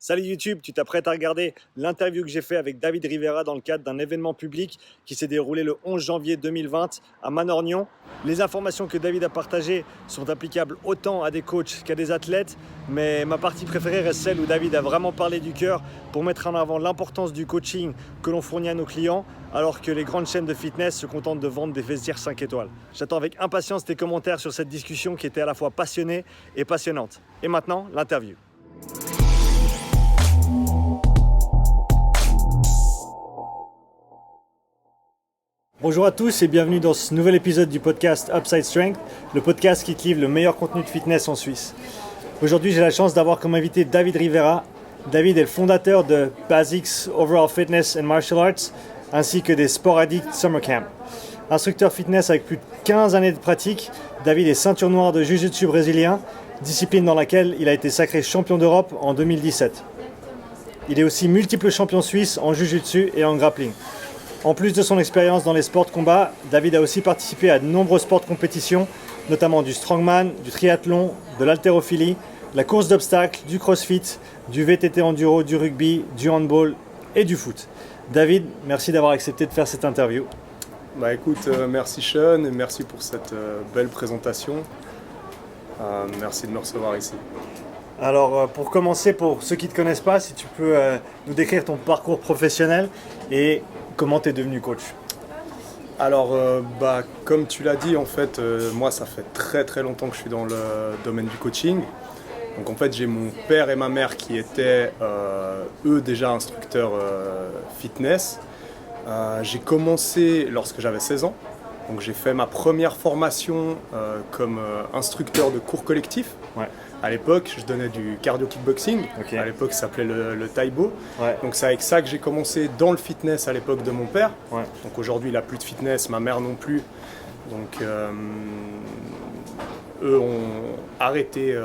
Salut YouTube, tu t'apprêtes à regarder l'interview que j'ai fait avec David Rivera dans le cadre d'un événement public qui s'est déroulé le 11 janvier 2020 à Manorgnon. Les informations que David a partagées sont applicables autant à des coachs qu'à des athlètes, mais ma partie préférée reste celle où David a vraiment parlé du cœur pour mettre en avant l'importance du coaching que l'on fournit à nos clients, alors que les grandes chaînes de fitness se contentent de vendre des vestiaires 5 étoiles. J'attends avec impatience tes commentaires sur cette discussion qui était à la fois passionnée et passionnante. Et maintenant, l'interview. Bonjour à tous et bienvenue dans ce nouvel épisode du podcast Upside Strength, le podcast qui te livre le meilleur contenu de fitness en Suisse. Aujourd'hui, j'ai la chance d'avoir comme invité David Rivera. David est le fondateur de Basics Overall Fitness and Martial Arts, ainsi que des Sport Addict Summer Camp. Instructeur fitness avec plus de 15 années de pratique, David est ceinture noire de Jiu-Jitsu brésilien, discipline dans laquelle il a été sacré champion d'Europe en 2017. Il est aussi multiple champion suisse en Jiu-Jitsu et en grappling. En plus de son expérience dans les sports de combat, David a aussi participé à de nombreux sports de compétition, notamment du strongman, du triathlon, de l'haltérophilie, la course d'obstacles, du crossfit, du VTT enduro, du rugby, du handball et du foot. David, merci d'avoir accepté de faire cette interview. Écoute, merci Sean et merci pour cette belle présentation. Merci de me recevoir ici. Alors pour commencer, pour ceux qui ne te connaissent pas, si tu peux nous décrire ton parcours professionnel et comment tu es devenu coach. Alors, comme tu l'as dit, en fait, moi, ça fait très très longtemps que je suis dans le domaine du coaching. Donc, en fait, j'ai mon père et ma mère qui étaient, eux, déjà instructeurs fitness. J'ai commencé lorsque j'avais 16 ans. Donc, j'ai fait ma première formation comme instructeur de cours collectifs. Ouais. À l'époque, je donnais du cardio kickboxing. Okay. À l'époque, ça s'appelait le Taibo. Ouais. Donc c'est avec ça que j'ai commencé dans le fitness à l'époque de mon père. Ouais. Donc aujourd'hui, il n'a plus de fitness, ma mère non plus. Donc eux ont arrêté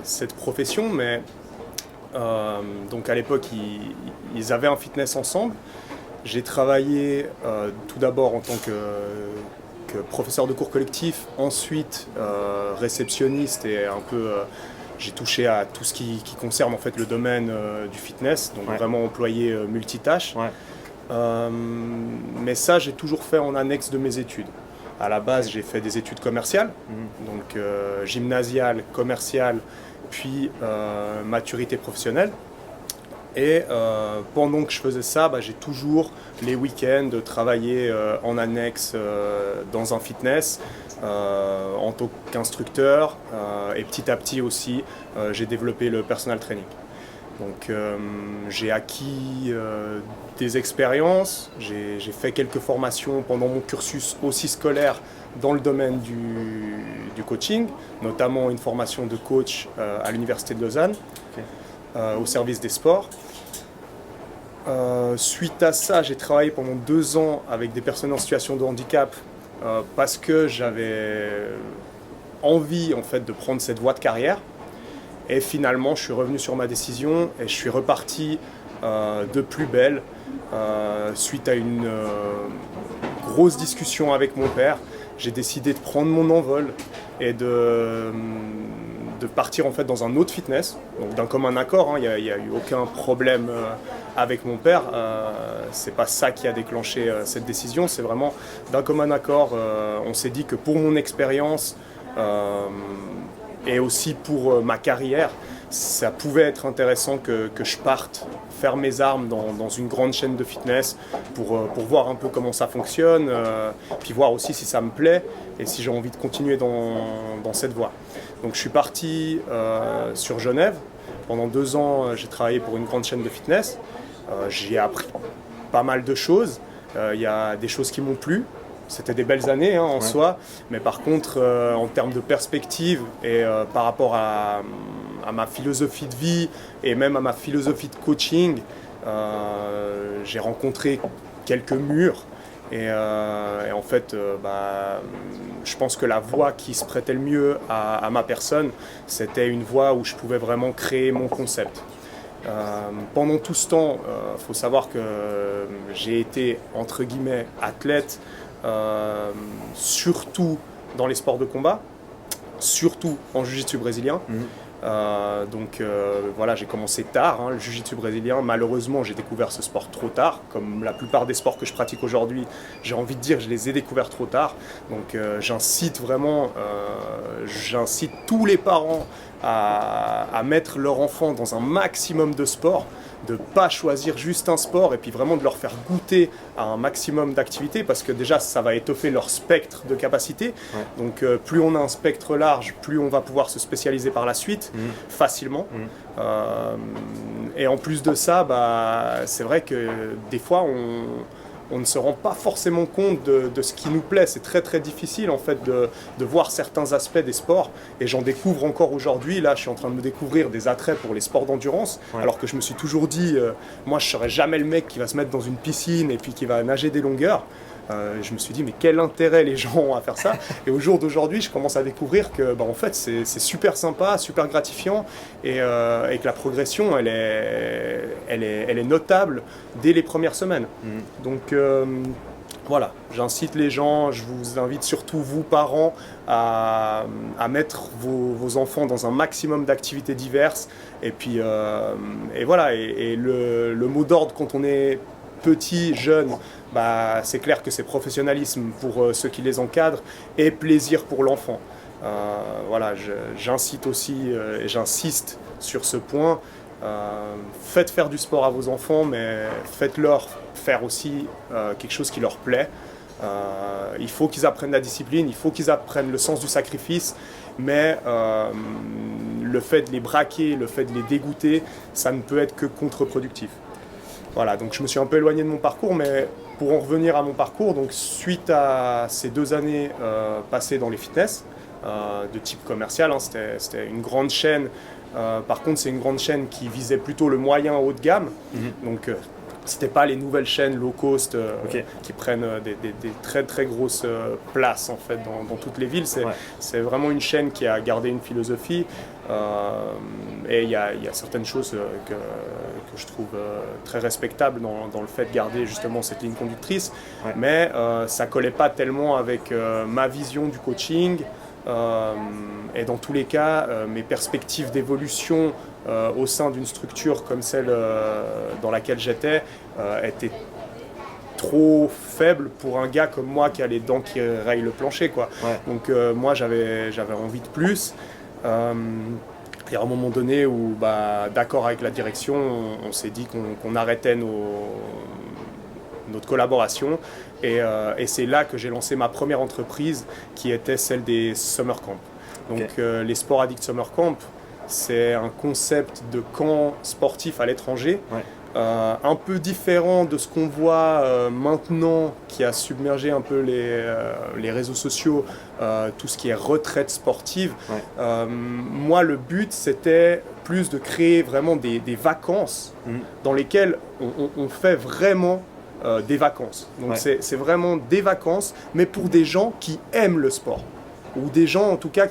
cette profession, mais donc à l'époque, ils avaient un fitness ensemble. J'ai travaillé tout d'abord en tant que professeur de cours collectif, ensuite réceptionniste et un peu j'ai touché à tout ce qui concerne en fait le domaine du fitness, donc vraiment employé multitâche. Mais ça j'ai toujours fait en annexe de mes études. À la base j'ai fait des études commerciales, donc gymnasiale, commerciale, puis maturité professionnelle. Et pendant que je faisais ça, j'ai toujours les week-ends travaillé en annexe dans un fitness en tant qu'instructeur. Et petit à petit aussi, j'ai développé le personal training. Donc j'ai acquis des expériences, j'ai fait quelques formations pendant mon cursus aussi scolaire dans le domaine du coaching, notamment une formation de coach à l'Université de Lausanne. Au service des sports. Suite à ça, j'ai travaillé pendant 2 ans avec des personnes en situation de handicap parce que j'avais envie en fait de prendre cette voie de carrière. Et finalement, je suis revenu sur ma décision et je suis reparti de plus belle suite à une grosse discussion avec mon père. J'ai décidé de prendre mon envol et de partir en fait dans un autre fitness, donc d'un commun accord, il n'y a eu aucun problème avec mon père, c'est pas ça qui a déclenché cette décision, c'est vraiment d'un commun accord, on s'est dit que pour mon expérience et aussi pour ma carrière, ça pouvait être intéressant que je parte faire mes armes dans une grande chaîne de fitness pour voir un peu comment ça fonctionne, puis voir aussi si ça me plaît et si j'ai envie de continuer dans cette voie. Donc je suis parti sur Genève. Pendant 2 ans, j'ai travaillé pour une grande chaîne de fitness. J'ai appris pas mal de choses. Il y a des choses qui m'ont plu. C'était des belles années en soi. Mais par contre, en termes de perspective et par rapport à ma philosophie de vie et même à ma philosophie de coaching, j'ai rencontré quelques murs. Et en fait, je pense que la voie qui se prêtait le mieux à ma personne, c'était une voie où je pouvais vraiment créer mon concept. Pendant tout ce temps, faut savoir que j'ai été, entre guillemets, athlète, surtout dans les sports de combat, surtout en jiu-jitsu brésilien. Voilà, j'ai commencé tard, le jiu-jitsu brésilien. Malheureusement, j'ai découvert ce sport trop tard. Comme la plupart des sports que je pratique aujourd'hui, j'ai envie de dire, je les ai découverts trop tard. Donc j'incite tous les parents à mettre leur enfant dans un maximum de sports, de ne pas choisir juste un sport et puis vraiment de leur faire goûter à un maximum d'activités, parce que déjà ça va étoffer leur spectre de capacité. Ouais. Donc plus on a un spectre large, plus on va pouvoir se spécialiser par la suite facilement. Et en plus de ça, c'est vrai que des fois on ne se rend pas forcément compte de ce qui nous plaît. C'est très très difficile en fait de voir certains aspects des sports, et j'en découvre encore aujourd'hui. Là, je suis en train de me découvrir des attraits pour les sports d'endurance, alors que je me suis toujours dit, moi je serais jamais le mec qui va se mettre dans une piscine et puis qui va nager des longueurs. Je me suis dit, mais quel intérêt les gens ont à faire ça? Et au jour d'aujourd'hui, je commence à découvrir que en fait, c'est super sympa, super gratifiant, et que la progression, elle est notable dès les premières semaines. Donc voilà, j'incite les gens, je vous invite surtout vous, parents, à mettre vos enfants dans un maximum d'activités diverses. Et puis, et voilà, et le mot d'ordre quand on est petit, jeune, c'est clair que c'est professionnalisme pour ceux qui les encadrent et plaisir pour l'enfant. Voilà, j'incite aussi et j'insiste sur ce point. Faites faire du sport à vos enfants, mais faites-leur faire aussi quelque chose qui leur plaît. Il faut qu'ils apprennent la discipline, il faut qu'ils apprennent le sens du sacrifice, mais le fait de les braquer, le fait de les dégoûter, ça ne peut être que contre-productif. Voilà, donc je me suis un peu éloigné de mon parcours, mais pour en revenir à mon parcours, donc suite à ces 2 années passées dans les fitness, de type commercial, c'était une grande chaîne. Par contre, c'est une grande chaîne qui visait plutôt le moyen haut de gamme. Donc, c'était pas les nouvelles chaînes low cost qui prennent des très très grosses places en fait dans toutes les villes. C'est vraiment une chaîne qui a gardé une philosophie. Et il y a certaines choses que je trouve très respectables dans le fait de garder justement cette ligne conductrice, mais ça collait pas tellement avec ma vision du coaching, et dans tous les cas mes perspectives d'évolution au sein d'une structure comme celle dans laquelle j'étais étaient trop faible pour un gars comme moi qui a les dents qui rayent le plancher, quoi. Donc moi j'avais envie de plus. Il y a un moment donné où, d'accord avec la direction, on s'est dit qu'on arrêtait notre collaboration. Et c'est là que j'ai lancé ma première entreprise, qui était celle des Summer Camp. Donc les Sport Addict Summer Camp, c'est un concept de camp sportif à l'étranger. Un peu différent de ce qu'on voit maintenant, qui a submergé un peu les réseaux sociaux, tout ce qui est retraite sportive. Moi, le but, c'était plus de créer vraiment des vacances dans lesquelles on fait vraiment des vacances. Donc c'est vraiment des vacances, mais pour des gens qui aiment le sport, ou des gens en tout cas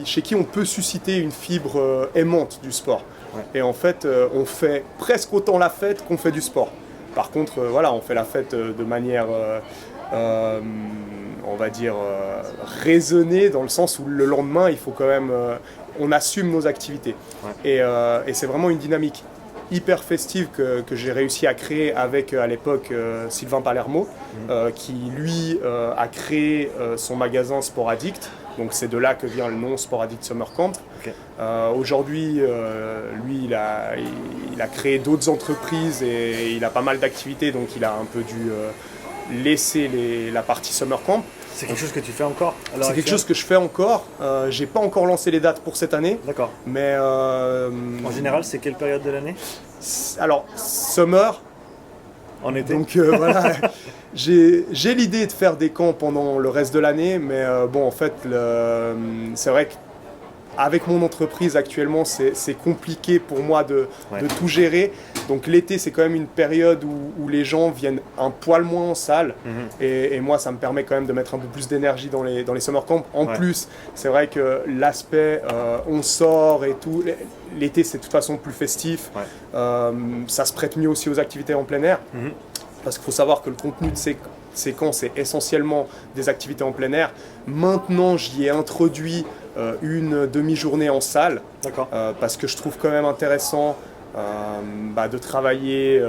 chez qui on peut susciter une fibre aimante du sport. Et en fait, on fait presque autant la fête qu'on fait du sport. Par contre, voilà, on fait la fête de manière, on va dire, raisonnée, dans le sens où le lendemain, il faut quand même, on assume nos activités. Et c'est vraiment une dynamique hyper festive que j'ai réussi à créer avec, à l'époque, Sylvain Palermo, qui, lui, a créé son magasin Sport Addict. Donc c'est de là que vient le nom Sport Addict Summer Camp. Aujourd'hui, lui, il a créé d'autres entreprises et il a pas mal d'activités, donc il a un peu dû laisser la partie Summer Camp. C'est quelque chose que tu fais encore? C'est quelque chose que je fais encore. J'ai pas encore lancé les dates pour cette année. D'accord. Mais en général, c'est quelle période de l'année? Alors, Summer. En été. Donc voilà, j'ai l'idée de faire des camps pendant le reste de l'année, mais bon, en fait, c'est vrai qu'avec mon entreprise actuellement, c'est compliqué pour moi de tout gérer. Donc l'été, c'est quand même une période où les gens viennent un poil moins en salle, et moi, ça me permet quand même de mettre un peu plus d'énergie dans les summer camps. En plus, c'est vrai que l'aspect on sort et tout, l'été, c'est de toute façon plus festif. Ça se prête mieux aussi aux activités en plein air, parce qu'il faut savoir que le contenu de ces camps, c'est essentiellement des activités en plein air. Maintenant, j'y ai introduit une demi-journée en salle, D'accord. parce que je trouve quand même intéressant de travailler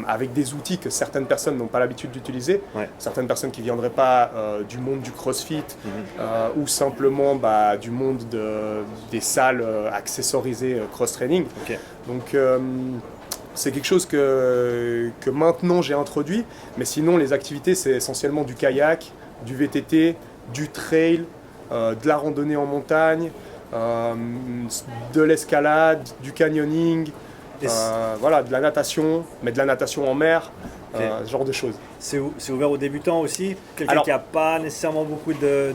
avec des outils que certaines personnes n'ont pas l'habitude d'utiliser. Ouais. Certaines personnes qui ne viendraient pas du monde du CrossFit ou simplement du monde des salles accessorisées cross-training. Ok. Donc c'est quelque chose que maintenant j'ai introduit, mais sinon les activités c'est essentiellement du kayak, du VTT, du trail, de la randonnée en montagne, de l'escalade, du canyoning, de la natation, mais de la natation en mer, ce genre de choses. C'est ouvert aux débutants aussi? Quelqu'un qui n'a pas nécessairement beaucoup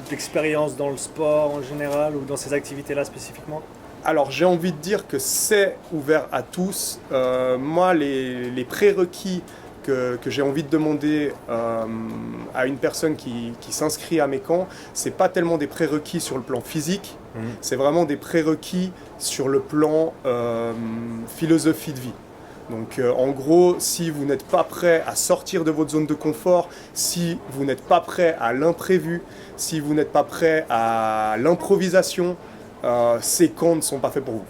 d'expérience dans le sport en général ou dans ces activités-là spécifiquement? Alors j'ai envie de dire que c'est ouvert à tous. Moi, les prérequis que j'ai envie de demander à une personne qui s'inscrit à mes camps, c'est pas tellement des prérequis sur le plan physique, c'est vraiment des prérequis sur le plan philosophie de vie. Donc en gros, si vous n'êtes pas prêt à sortir de votre zone de confort, si vous n'êtes pas prêt à l'imprévu, si vous n'êtes pas prêt à l'improvisation, ces camps ne sont pas faits pour vous.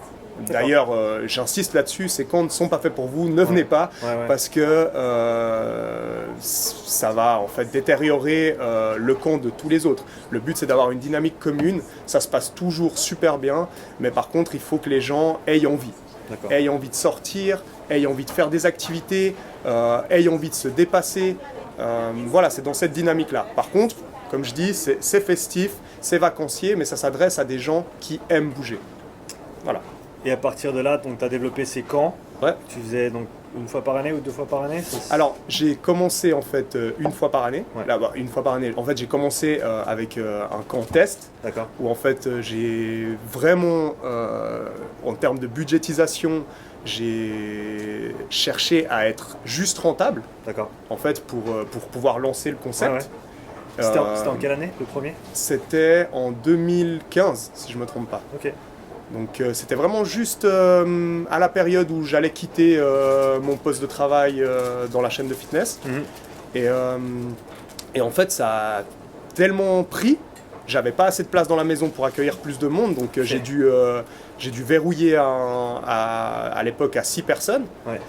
D'ailleurs, j'insiste là-dessus, ces camps ne sont pas faits pour vous, ne venez pas, parce que ça va en fait détériorer le camp de tous les autres. Le but c'est d'avoir une dynamique commune, ça se passe toujours super bien, mais par contre il faut que les gens aient envie. Aient envie de sortir, aient envie de faire des activités, aient envie de se dépasser. Voilà, c'est dans cette dynamique-là. Par contre, comme je dis, c'est festif, c'est vacancier, mais ça s'adresse à des gens qui aiment bouger. Voilà. Et à partir de là, tu as développé ces camps. Ouais. Tu faisais donc une fois par année ou 2 fois par année? Alors, j'ai commencé en fait une fois par année. Ouais. Là, une fois par année. En fait, j'ai commencé avec un camp test. D'accord. Où en fait, j'ai vraiment, en termes de budgétisation, j'ai cherché à être juste rentable. D'accord. En fait, pour pouvoir lancer le concept. Ouais. C'était en quelle année, le premier? C'était en 2015, si je ne me trompe pas. Ok. Donc c'était vraiment juste à la période où j'allais quitter mon poste de travail dans la chaîne de fitness. Et en fait, ça a tellement pris, j'avais pas assez de place dans la maison pour accueillir plus de monde, donc j'ai dû verrouiller à l'époque à 6 personnes. Ouais.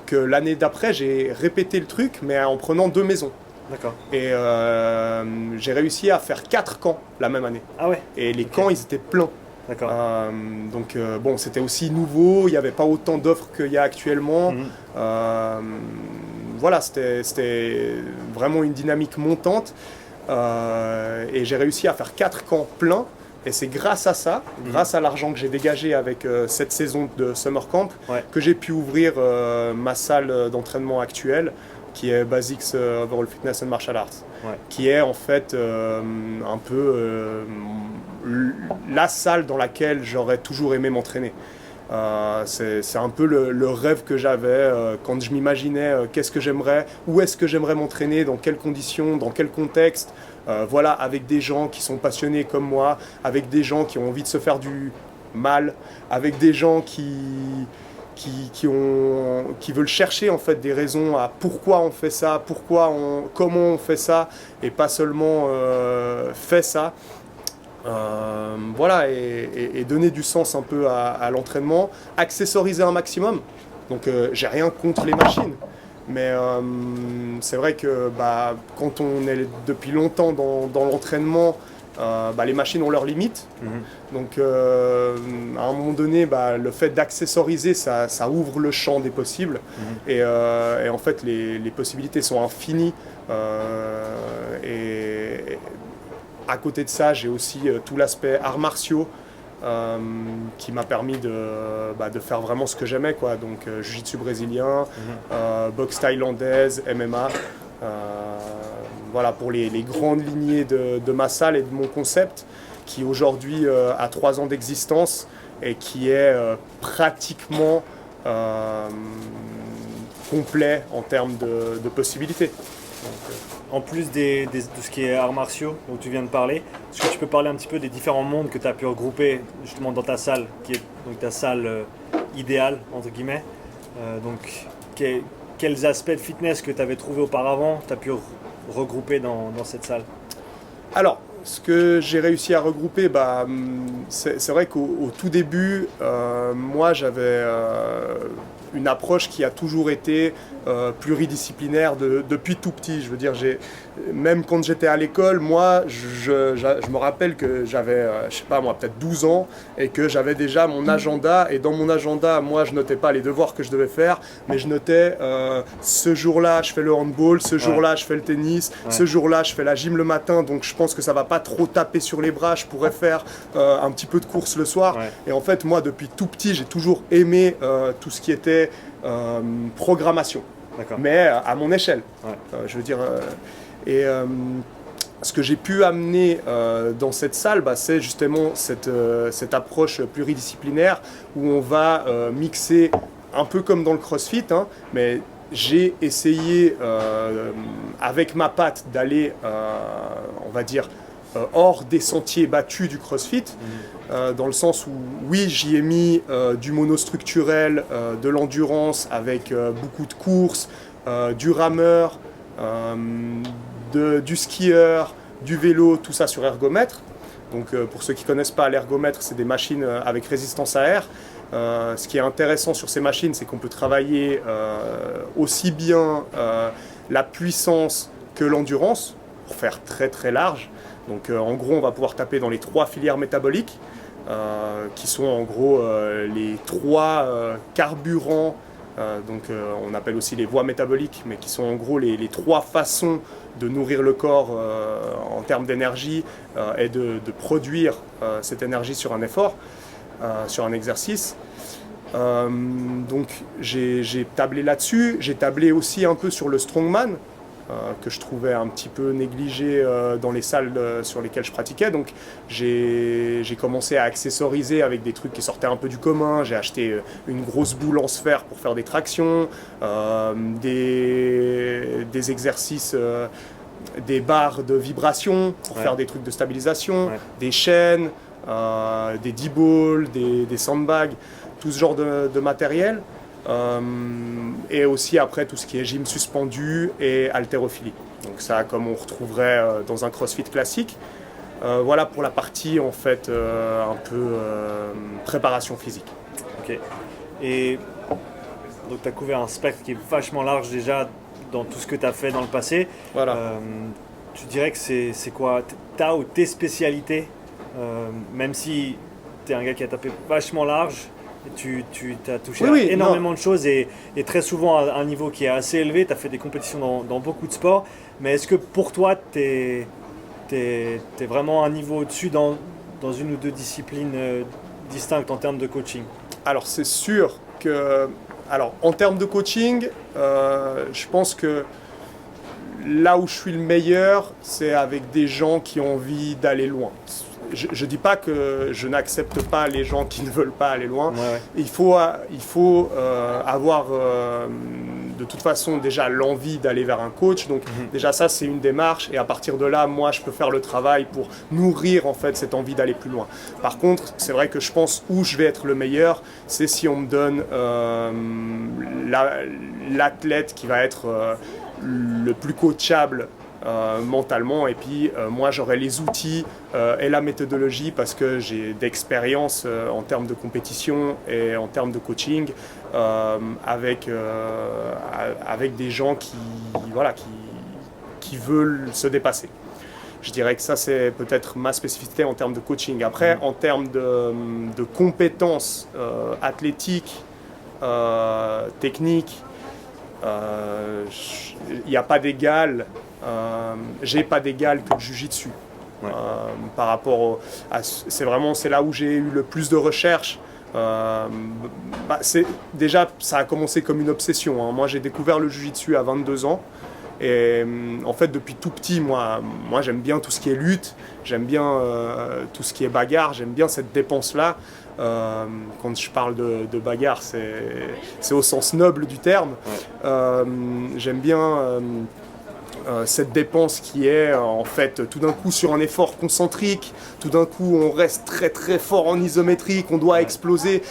Que l'année d'après, j'ai répété le truc, mais en prenant 2 maisons. D'accord. Et j'ai réussi à faire 4 camps la même année. Ah ouais. Et les camps, ils étaient pleins. D'accord. Donc bon, c'était aussi nouveau, il n'y avait pas autant d'offres qu'il y a actuellement. Voilà, c'était vraiment une dynamique montante. Et j'ai réussi à faire 4 camps pleins. Et c'est grâce à ça, grâce à l'argent que j'ai dégagé avec cette saison de Summer Camp, que j'ai pu ouvrir ma salle d'entraînement actuelle, qui est Basics Overall Fitness and Martial Arts, qui est en fait un peu la salle dans laquelle j'aurais toujours aimé m'entraîner. C'est un peu le rêve que j'avais quand je m'imaginais qu'est-ce que j'aimerais, où est-ce que j'aimerais m'entraîner, dans quelles conditions, dans quel contexte. Voilà, avec des gens qui sont passionnés comme moi, avec des gens qui ont envie de se faire du mal, avec des gens qui veulent chercher en fait des raisons à pourquoi on fait ça, comment on fait ça, et pas seulement fait ça. Voilà, et donner du sens un peu à l'entraînement, accessoriser un maximum. Donc j'ai rien contre les machines, mais c'est vrai que quand on est depuis longtemps dans l'entraînement, les machines ont leurs limites. Donc à un moment donné, le fait d'accessoriser, ça ouvre le champ des possibles. Et en fait, les possibilités sont infinies. Et à côté de ça, j'ai aussi tout l'aspect arts martiaux qui m'a permis de faire vraiment ce que j'aimais, quoi. Donc jiu-jitsu brésilien, boxe thaïlandaise, MMA. Voilà pour les grandes lignées de ma salle et de mon concept, qui aujourd'hui a 3 ans d'existence et qui est pratiquement complet en termes de possibilités. Donc, en plus de ce qui est arts martiaux dont tu viens de parler, est-ce que tu peux parler un petit peu des différents mondes que tu as pu regrouper justement dans ta salle, qui est donc ta salle idéale, entre guillemets. Donc, quels aspects de fitness que tu avais trouvé auparavant, tu as pu regrouper dans cette salle? Alors, ce que j'ai réussi à regrouper, c'est vrai qu'au tout début, moi j'avais une approche qui a toujours été pluridisciplinaire depuis tout petit. Je veux dire, même quand j'étais à l'école, moi, je me rappelle que j'avais, je sais pas moi, peut-être 12 ans et que j'avais déjà mon agenda. Et dans mon agenda, moi, je notais pas les devoirs que je devais faire, mais je notais ce jour-là, je fais le handball, ce jour-là, je fais le tennis, ce jour-là, je fais la gym le matin. Donc, je pense que ça va pas trop taper sur les bras. Je pourrais faire un petit peu de course le soir. Ouais. Et en fait, moi, depuis tout petit, j'ai toujours aimé tout ce qui était programmation, mais à mon échelle. Je veux dire, ce que j'ai pu amener dans cette salle, c'est justement cette approche pluridisciplinaire où on va mixer un peu comme dans le CrossFit, mais j'ai essayé avec ma patte d'aller, on va dire, hors des sentiers battus du CrossFit, dans le sens où, oui, j'y ai mis du monostructurel, de l'endurance avec beaucoup de courses, du rameur, du skieur, du vélo, tout ça sur ergomètre. Donc pour ceux qui ne connaissent pas, l'ergomètre, c'est des machines avec résistance à air. Ce qui est intéressant sur ces machines, c'est qu'on peut travailler aussi bien la puissance que l'endurance, pour faire très très large. Donc en gros, on va pouvoir taper dans les 3 filières métaboliques, qui sont en gros les 3 carburants, on appelle aussi les voies métaboliques, mais qui sont en gros les 3 façons de nourrir le corps en termes d'énergie et de produire cette énergie sur un effort, sur un exercice. Donc j'ai tablé là-dessus, j'ai tablé aussi un peu sur le strongman, que je trouvais un petit peu négligé dans les salles sur lesquelles je pratiquais. Donc j'ai commencé à accessoriser avec des trucs qui sortaient un peu du commun. J'ai acheté une grosse boule en sphère pour faire des tractions, des exercices, des barres de vibration pour faire des trucs de stabilisation, des chaînes, des D-balls, des sandbags, tout ce genre de matériel. Et aussi après tout ce qui est gym suspendu et haltérophilie. Donc ça, comme on retrouverait dans un CrossFit classique. Voilà pour la partie en fait un peu préparation physique. Ok. Et donc tu as couvert un spectre qui est vachement large déjà dans tout ce que tu as fait dans le passé. Voilà. Tu dirais que c'est quoi ta ou tes spécialités, même si tu es un gars qui a tapé vachement large? Tu as touché à énormément de choses et très souvent à un niveau qui est assez élevé. Tu as fait des compétitions dans beaucoup de sports. Mais est-ce que pour toi, tu es vraiment un niveau au-dessus dans une ou 2 disciplines distinctes en termes de coaching? Alors c'est sûr que... Alors en termes de coaching, je pense que là où je suis le meilleur, c'est avec des gens qui ont envie d'aller loin. Je ne dis pas que je n'accepte pas les gens qui ne veulent pas aller loin. Il faut avoir de toute façon déjà l'envie d'aller vers un coach. Donc déjà ça, c'est une démarche. Et à partir de là, moi, je peux faire le travail pour nourrir en fait cette envie d'aller plus loin. Par contre, c'est vrai que je pense où je vais être le meilleur, c'est si on me donne l'athlète qui va être le plus coachable mentalement, et puis moi j'aurai les outils et la méthodologie parce que j'ai d'expérience en termes de compétition et en termes de coaching avec des gens qui veulent se dépasser. Je dirais que ça c'est peut-être ma spécificité en termes de coaching. Après en termes de compétences athlétiques, techniques, il n'y a pas d'égal. J'ai pas d'égal que le jiu-jitsu. Par rapport c'est là où j'ai eu le plus de recherches. Déjà ça a commencé comme une obsession. Moi j'ai découvert le jiu-jitsu à 22 ans et en fait depuis tout petit moi j'aime bien tout ce qui est lutte, j'aime bien tout ce qui est bagarre, j'aime bien cette dépense là. Quand je parle de bagarre, c'est au sens noble du terme. J'aime bien cette dépense qui est en fait tout d'un coup sur un effort concentrique, tout d'un coup on reste très très fort en isométrique, on doit exploser.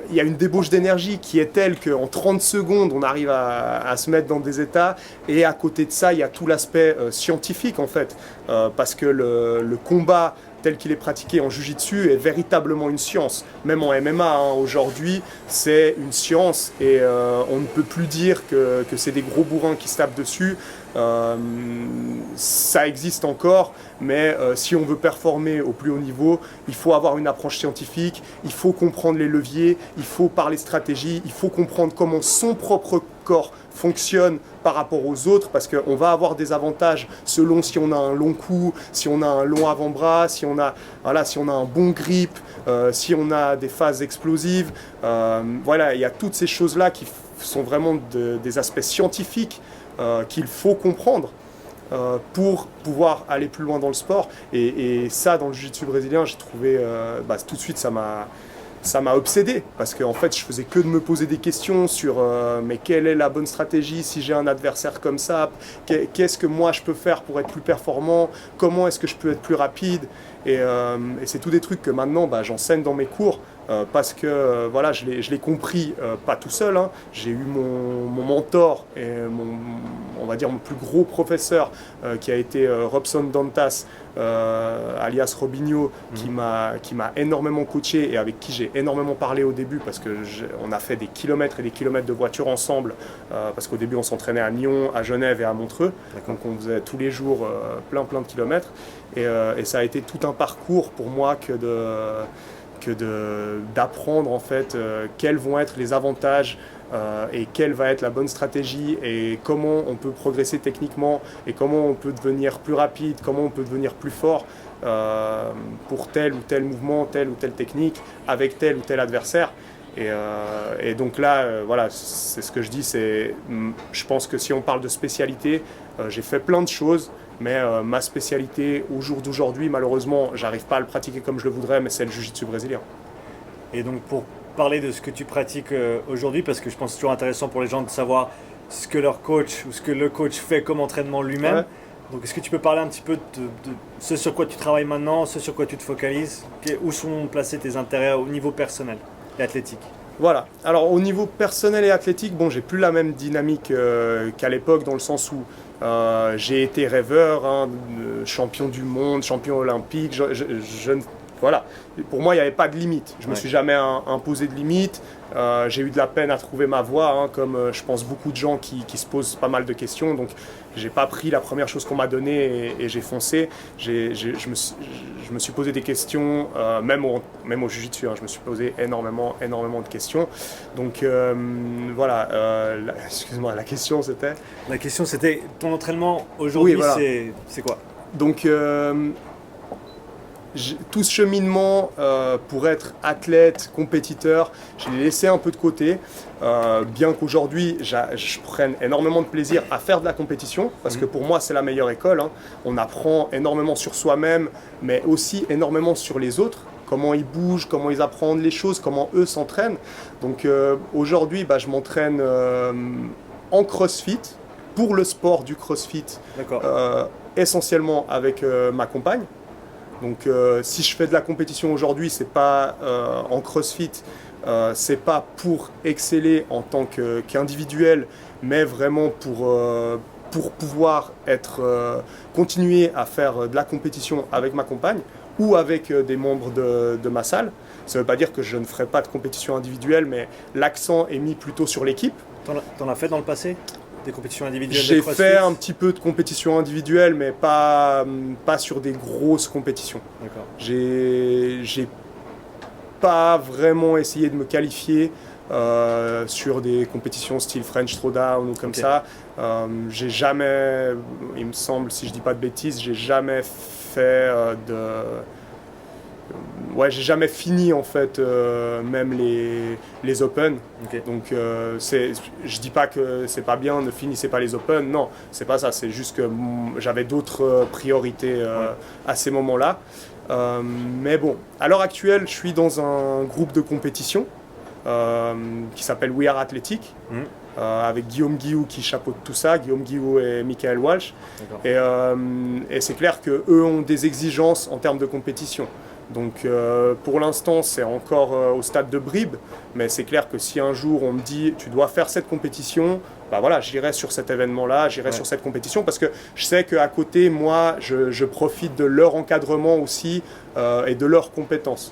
Il y a une débauche d'énergie qui est telle qu'en 30 secondes on arrive à se mettre dans des états, et à côté de ça il y a tout l'aspect scientifique en fait, parce que le combat tel qu'il est pratiqué en Jiu-Jitsu est véritablement une science. Même en MMA, aujourd'hui, c'est une science, et on ne peut plus dire que c'est des gros bourrins qui se tapent dessus. Ça existe encore, mais si on veut performer au plus haut niveau, il faut avoir une approche scientifique, il faut comprendre les leviers, il faut parler stratégie, il faut comprendre comment son propre corps fonctionne par rapport aux autres, parce qu'on va avoir des avantages selon si on a un long cou, si on a un long avant-bras, si on a un bon grip, si on a des phases explosives. Il y a toutes ces choses-là qui sont vraiment des aspects scientifiques qu'il faut comprendre pour pouvoir aller plus loin dans le sport. Et ça, dans le jiu-jitsu brésilien, j'ai trouvé tout de suite, ça m'a obsédé, parce qu'en fait je faisais que de me poser des questions sur mais quelle est la bonne stratégie si j'ai un adversaire comme ça, qu'est-ce que moi je peux faire pour être plus performant, comment est-ce que je peux être plus rapide, et c'est tous des trucs que maintenant j'enseigne dans mes cours, parce que je l'ai compris pas tout seul, hein. J'ai eu mon mentor et on va dire mon plus gros professeur qui a été Robson Dantas, alias Robinho, qui m'a énormément coaché et avec qui j'ai énormément parlé au début, parce qu'on a fait des kilomètres et des kilomètres de voiture ensemble, parce qu'au début on s'entraînait à Nyon, à Genève et à Montreux. Donc on faisait tous les jours plein de kilomètres, et ça a été tout un parcours pour moi d'apprendre en fait quels vont être les avantages et quelle va être la bonne stratégie, et comment on peut progresser techniquement, et comment on peut devenir plus rapide, comment on peut devenir plus fort pour tel ou tel mouvement, telle ou telle technique, avec tel ou tel adversaire. Et donc là, c'est ce que je dis, je pense que si on parle de spécialité, j'ai fait plein de choses, mais ma spécialité au jour d'aujourd'hui, malheureusement, j'arrive pas à le pratiquer comme je le voudrais, mais c'est le jiu-jitsu brésilien. Et donc pour parler de ce que tu pratiques aujourd'hui, parce que je pense que c'est toujours intéressant pour les gens de savoir ce que leur coach ou ce que le coach fait comme entraînement lui-même. Ouais. Donc est-ce que tu peux parler un petit peu de ce sur quoi tu travailles maintenant, ce sur quoi tu te focalises, où sont placés tes intérêts au niveau personnel et athlétique? Voilà. Alors au niveau personnel et athlétique, j'ai plus la même dynamique qu'à l'époque, dans le sens où j'ai été rêveur, champion du monde, champion olympique. Voilà. Pour moi, il n'y avait pas de limite. Je ne me suis jamais imposé de limite. J'ai eu de la peine à trouver ma voie, comme je pense beaucoup de gens qui se posent pas mal de questions. Donc, j'ai pas pris la première chose qu'on m'a donnée et j'ai foncé. Je me suis posé des questions, même au jiu-jitsu. Je me suis posé énormément de questions. Donc, excuse-moi, la question c'était... La question c'était, ton entraînement aujourd'hui, voilà. C'est quoi? Donc... tout ce cheminement pour être athlète, compétiteur, je l'ai laissé un peu de côté, bien qu'aujourd'hui je prenne énormément de plaisir à faire de la compétition, parce que pour moi c'est la meilleure école, On apprend énormément sur soi-même, mais aussi énormément sur les autres, comment ils bougent, comment ils apprennent les choses, comment eux s'entraînent. Donc aujourd'hui je m'entraîne en crossfit, pour le sport du crossfit, essentiellement avec ma compagne. Donc si je fais de la compétition aujourd'hui, c'est pas en crossfit, c'est pas pour exceller en tant qu'individuel, mais vraiment pour pouvoir continuer à faire de la compétition avec ma compagne ou avec des membres de ma salle. Ça ne veut pas dire que je ne ferai pas de compétition individuelle, mais l'accent est mis plutôt sur l'équipe. T'en as fait dans le passé ? Des compétitions individuelles? J'ai fait un petit peu de compétition individuelle, mais pas sur des grosses compétitions. D'accord. J'ai pas vraiment essayé de me qualifier sur des compétitions style French Throwdown ou comme ça. J'ai jamais, il me semble, si je dis pas de bêtises, j'ai jamais fait j'ai jamais fini en fait même les Open. Donc je dis pas que c'est pas bien, ne finissez pas les Open, non, c'est pas ça, c'est juste que j'avais d'autres priorités à ces moments-là. Mais bon, à l'heure actuelle, je suis dans un groupe de compétition qui s'appelle We Are Athletic. avec Guillaume Guillou qui chapeaute tout ça, Guillaume Guillou et Michael Walsh. Et c'est clair qu'eux ont des exigences en termes de compétition. Donc pour l'instant c'est encore au stade de bribe, mais c'est clair que si un jour on me dit tu dois faire cette compétition, bah voilà, j'irai sur cet événement-là, j'irai sur cette compétition parce que je sais qu'à côté, moi, je profite de leur encadrement aussi et de leurs compétences.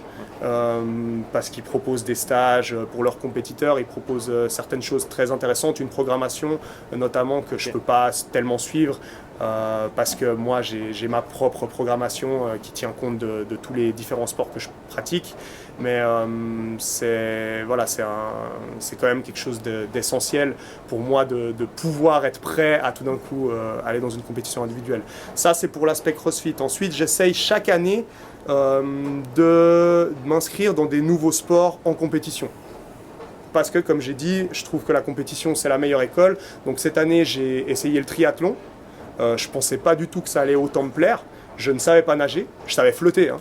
Parce qu'ils proposent des stages pour leurs compétiteurs, ils proposent certaines choses très intéressantes, une programmation notamment que je ne peux pas tellement suivre parce que moi j'ai ma propre programmation qui tient compte de tous les différents sports que je pratique. Mais c'est quand même quelque chose d'essentiel pour moi de pouvoir être prêt à tout d'un coup aller dans une compétition individuelle. Ça c'est pour l'aspect CrossFit. Ensuite j'essaye chaque année de m'inscrire dans des nouveaux sports en compétition. Parce que comme j'ai dit, je trouve que la compétition c'est la meilleure école. Donc cette année j'ai essayé le triathlon. Je ne pensais pas du tout que ça allait autant me plaire. Je ne savais pas nager, je savais flotter, hein.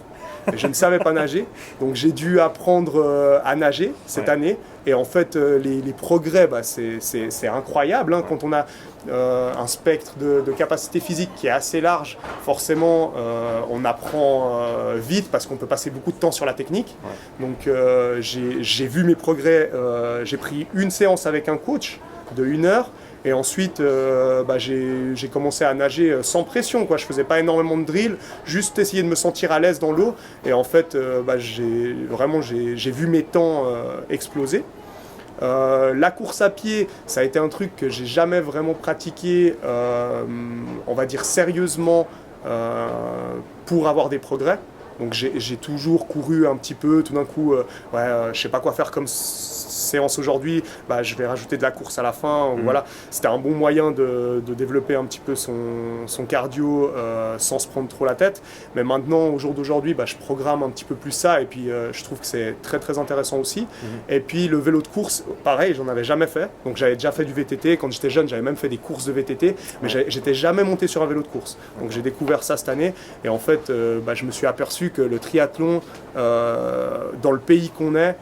Mais je ne savais pas nager, donc j'ai dû apprendre à nager cette année. Et en fait, les progrès, c'est incroyable, hein. Quand on a un spectre de capacité physique qui est assez large, forcément, on apprend vite parce qu'on peut passer beaucoup de temps sur la technique. Donc j'ai vu mes progrès, j'ai pris une séance avec un coach de 1 heure. Et ensuite, j'ai commencé à nager sans pression, quoi. Je ne faisais pas énormément de drill, juste essayer de me sentir à l'aise dans l'eau. Et en fait, j'ai vu mes temps exploser. La course à pied, ça a été un truc que j'ai jamais vraiment pratiqué, on va dire sérieusement, pour avoir des progrès. Donc j'ai toujours couru un petit peu, tout d'un coup, je sais pas quoi faire comme séance aujourd'hui, je vais rajouter de la course à la fin. Voilà. C'était un bon moyen de développer un petit peu son cardio sans se prendre trop la tête. Mais maintenant, au jour d'aujourd'hui, je programme un petit peu plus ça et puis je trouve que c'est très très intéressant aussi. Et puis le vélo de course, pareil, j'en avais jamais fait. Donc j'avais déjà fait du VTT. Quand j'étais jeune, j'avais même fait des courses de VTT, mais j'étais jamais monté sur un vélo de course. Donc j'ai découvert ça cette année et en fait, je me suis aperçu que le triathlon, dans le pays qu'on est,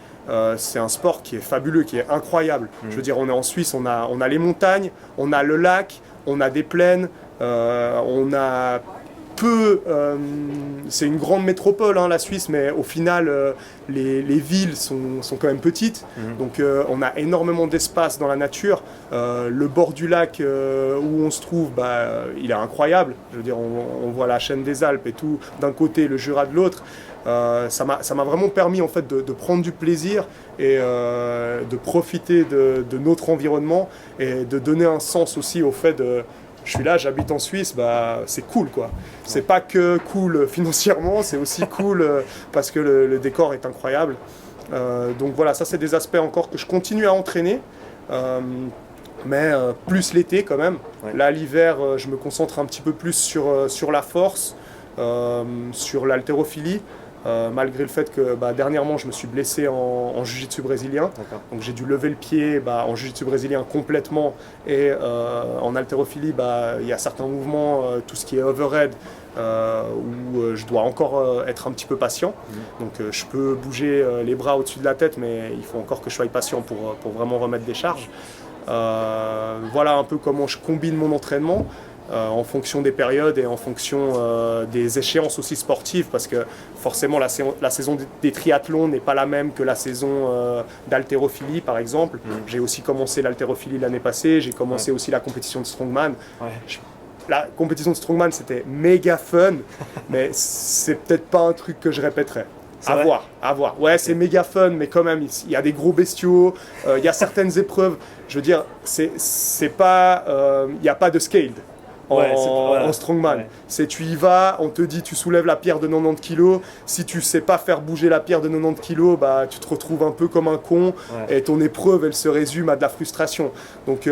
c'est un sport qui est fabuleux, qui est incroyable. Je veux dire, on est en Suisse, on a les montagnes, on a le lac, on a des plaines, on a peu... c'est une grande métropole, hein, la Suisse, mais au final, les villes sont quand même petites. Donc on a énormément d'espace dans la nature. Le bord du lac où on se trouve, il est incroyable. Je veux dire, on voit la chaîne des Alpes et tout d'un côté, le Jura de l'autre. Ça m'a vraiment permis en fait de prendre du plaisir et de profiter de notre environnement et de donner un sens aussi au fait de je suis là, j'habite en Suisse, c'est cool quoi. C'est pas que cool financièrement, c'est aussi cool parce que le décor est incroyable. Donc voilà, ça c'est des aspects encore que je continue à entraîner. Mais plus l'été quand même. Là l'hiver, je me concentre un petit peu plus sur la force, sur l'haltérophilie. Malgré le fait que dernièrement je me suis blessé en jiu-jitsu brésilien. Donc j'ai dû lever le pied en jiu-jitsu brésilien complètement et en haltérophilie il y a certains mouvements, tout ce qui est overhead où je dois encore être un petit peu patient. Donc je peux bouger les bras au-dessus de la tête, mais il faut encore que je sois patient pour vraiment remettre des charges. Voilà un peu comment je combine mon entraînement. En fonction des périodes et en fonction des échéances aussi sportives parce que forcément la saison des triathlons n'est pas la même que la saison d'haltérophilie par exemple. J'ai aussi commencé l'haltérophilie l'année passée, j'ai commencé aussi la compétition de strongman. La compétition de strongman c'était méga fun mais c'est peut-être pas un truc que je répéterais. À voir. Ouais, c'est méga fun, mais quand même, il y a des gros bestiaux, il y a certaines épreuves. Je veux dire, c'est pas, il n'y a pas de scaled. En strongman. C'est tu y vas, on te dit tu soulèves la pierre de 90 kg, si tu sais pas faire bouger la pierre de 90 kg, tu te retrouves un peu comme un con et ton épreuve elle se résume à de la frustration. Donc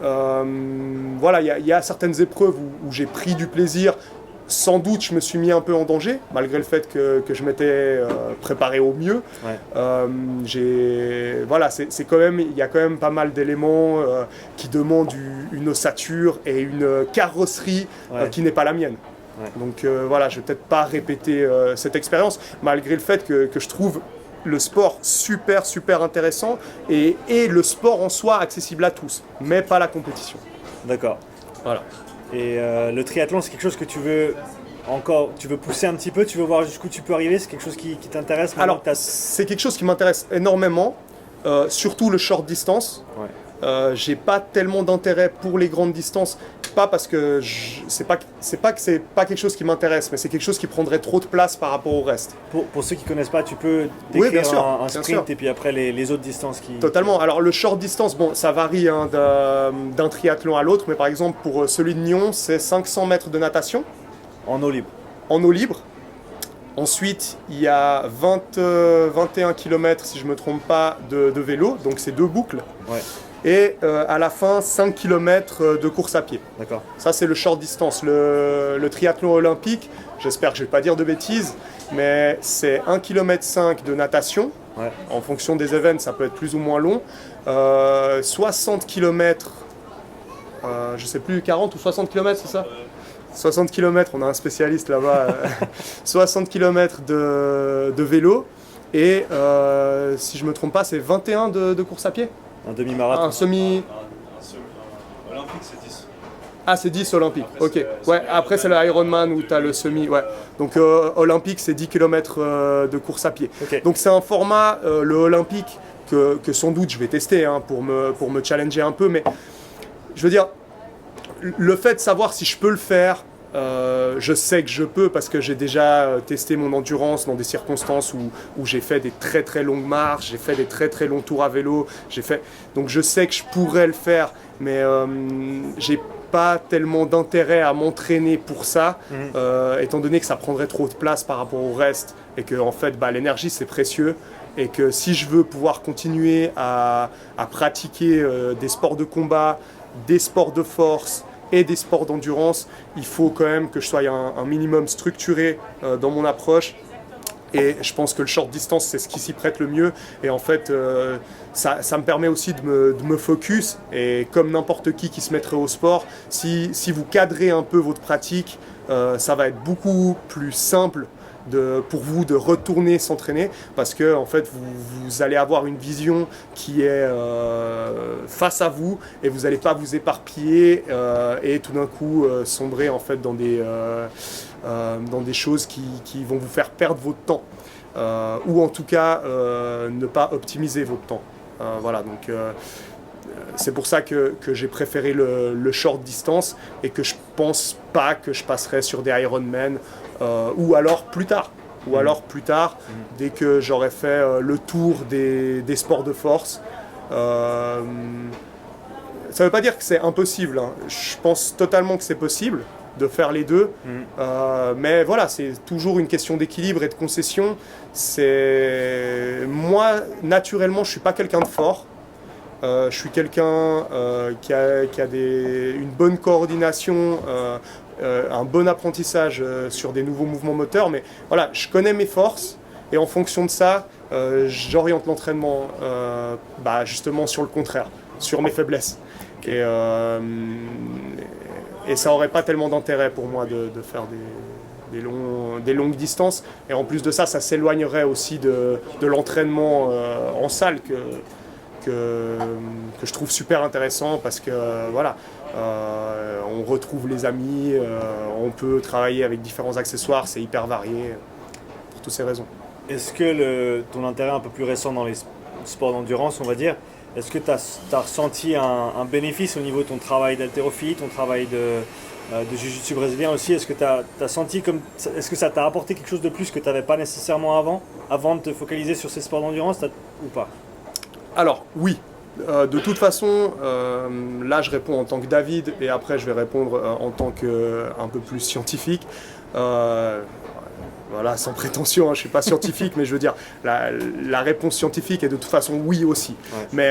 voilà, il y a certaines épreuves où j'ai pris du plaisir. Sans doute, je me suis mis un peu en danger, malgré le fait que je m'étais préparé au mieux. C'est quand même, il y a quand même pas mal d'éléments qui demandent une ossature et une carrosserie qui n'est pas la mienne. Donc je vais peut-être pas répéter cette expérience, malgré le fait que je trouve le sport super intéressant et le sport en soi accessible à tous, mais pas la compétition. D'accord. Voilà. Et le triathlon, c'est quelque chose que tu veux pousser un petit peu, tu veux voir jusqu'où tu peux arriver, c'est quelque chose qui t'intéresse? Alors, c'est quelque chose qui m'intéresse énormément, surtout le short distance. Ouais. J'ai pas tellement d'intérêt pour les grandes distances, pas parce que c'est pas que c'est pas quelque chose qui m'intéresse, mais c'est quelque chose qui prendrait trop de place par rapport au reste. Pour ceux qui connaissent pas, tu peux Oui, bien décrire sûr, un bien sprint sûr. et puis après les autres distances qui... Totalement. Alors le short distance, bon, ça varie hein, d'un triathlon à l'autre, mais par exemple pour celui de Nyon, c'est 500 mètres de natation En eau libre. en eau libre. Ensuite, il y a 21 km, si je ne me trompe pas, de vélo, donc c'est 2 boucles. Ouais, Et à la fin, 5 km de course à pied. d'accord. Ça, c'est le short distance. Le triathlon olympique, j'espère que je ne vais pas dire de bêtises, mais c'est 1,5 km de natation. Ouais. En fonction des événements, ça peut être plus ou moins long. 60 km, je ne sais plus, 40 ou 60 km, c'est ça 60 km, on a un spécialiste là-bas. 60 km de vélo. Et si je ne me trompe pas, c'est 21 de course à pied. Un demi-marathon. Un semi... Olympique, c'est 10. Ah, c'est 10 olympique. Après, Ok. c'est Ouais, après, c'est le Ironman où tu as le semi. Ouais. Donc, olympique, c'est 10 km de course à pied. Ok. Donc, c'est un format, le olympique, que sans doute je vais tester hein, pour me challenger un peu. Mais je veux dire, le fait de savoir si je peux le faire, je sais que je peux parce que j'ai déjà testé mon endurance dans des circonstances où j'ai fait des très longues marches, j'ai fait des très longs tours à vélo, donc je sais que je pourrais le faire, mais j'ai pas tellement d'intérêt à m'entraîner pour ça, étant donné que ça prendrait trop de place par rapport au reste et que en fait l'énergie c'est précieux. Et que si je veux pouvoir continuer à pratiquer des sports de combat, des sports de force et des sports d'endurance, il faut quand même que je sois un minimum structuré dans mon approche. Et je pense que le short distance, c'est ce qui s'y prête le mieux. Et en fait, ça me permet aussi de me focus. Et comme n'importe qui se mettrait au sport, si vous cadrez un peu votre pratique, ça va être beaucoup plus simple pour vous de retourner s'entraîner parce que en fait vous allez avoir une vision qui est face à vous et vous n'allez pas vous éparpiller et tout d'un coup sombrer en fait dans des choses qui vont vous faire perdre votre temps ou en tout cas ne pas optimiser votre temps. Voilà, donc c'est pour ça que j'ai préféré le short distance et que je pense pas que je passerai sur des Ironman ou alors plus tard. Dès que j'aurai fait le tour des sports de force. Ça ne veut pas dire que c'est impossible, hein. Je pense totalement que c'est possible de faire les deux. Mais voilà, c'est toujours une question d'équilibre et de concession. Moi, naturellement, je ne suis pas quelqu'un de fort. Je suis quelqu'un qui a une bonne coordination, un bon apprentissage sur des nouveaux mouvements moteurs, mais voilà, je connais mes forces et en fonction de ça, j'oriente l'entraînement justement sur le contraire, sur mes faiblesses. Et ça n'aurait pas tellement d'intérêt pour moi de faire des longues distances. Et en plus de ça, ça s'éloignerait aussi de l'entraînement en salle que je trouve super intéressant parce que voilà, on retrouve les amis, on peut travailler avec différents accessoires, c'est hyper varié pour toutes ces raisons. Est-ce que ton intérêt un peu plus récent dans les sports d'endurance, on va dire, est-ce que tu as ressenti un bénéfice au niveau de ton travail d'haltérophilie, ton travail de jiu-jitsu brésilien aussi? Est-ce que tu as senti est-ce que ça t'a apporté quelque chose de plus que tu n'avais pas nécessairement avant de te focaliser sur ces sports d'endurance ou pas? Alors oui, de toute façon, là je réponds en tant que David et après je vais répondre en tant qu'un peu plus scientifique. Voilà, sans prétention, hein, je ne suis pas scientifique, mais je veux dire, la réponse scientifique est de toute façon oui aussi. Ouais. Mais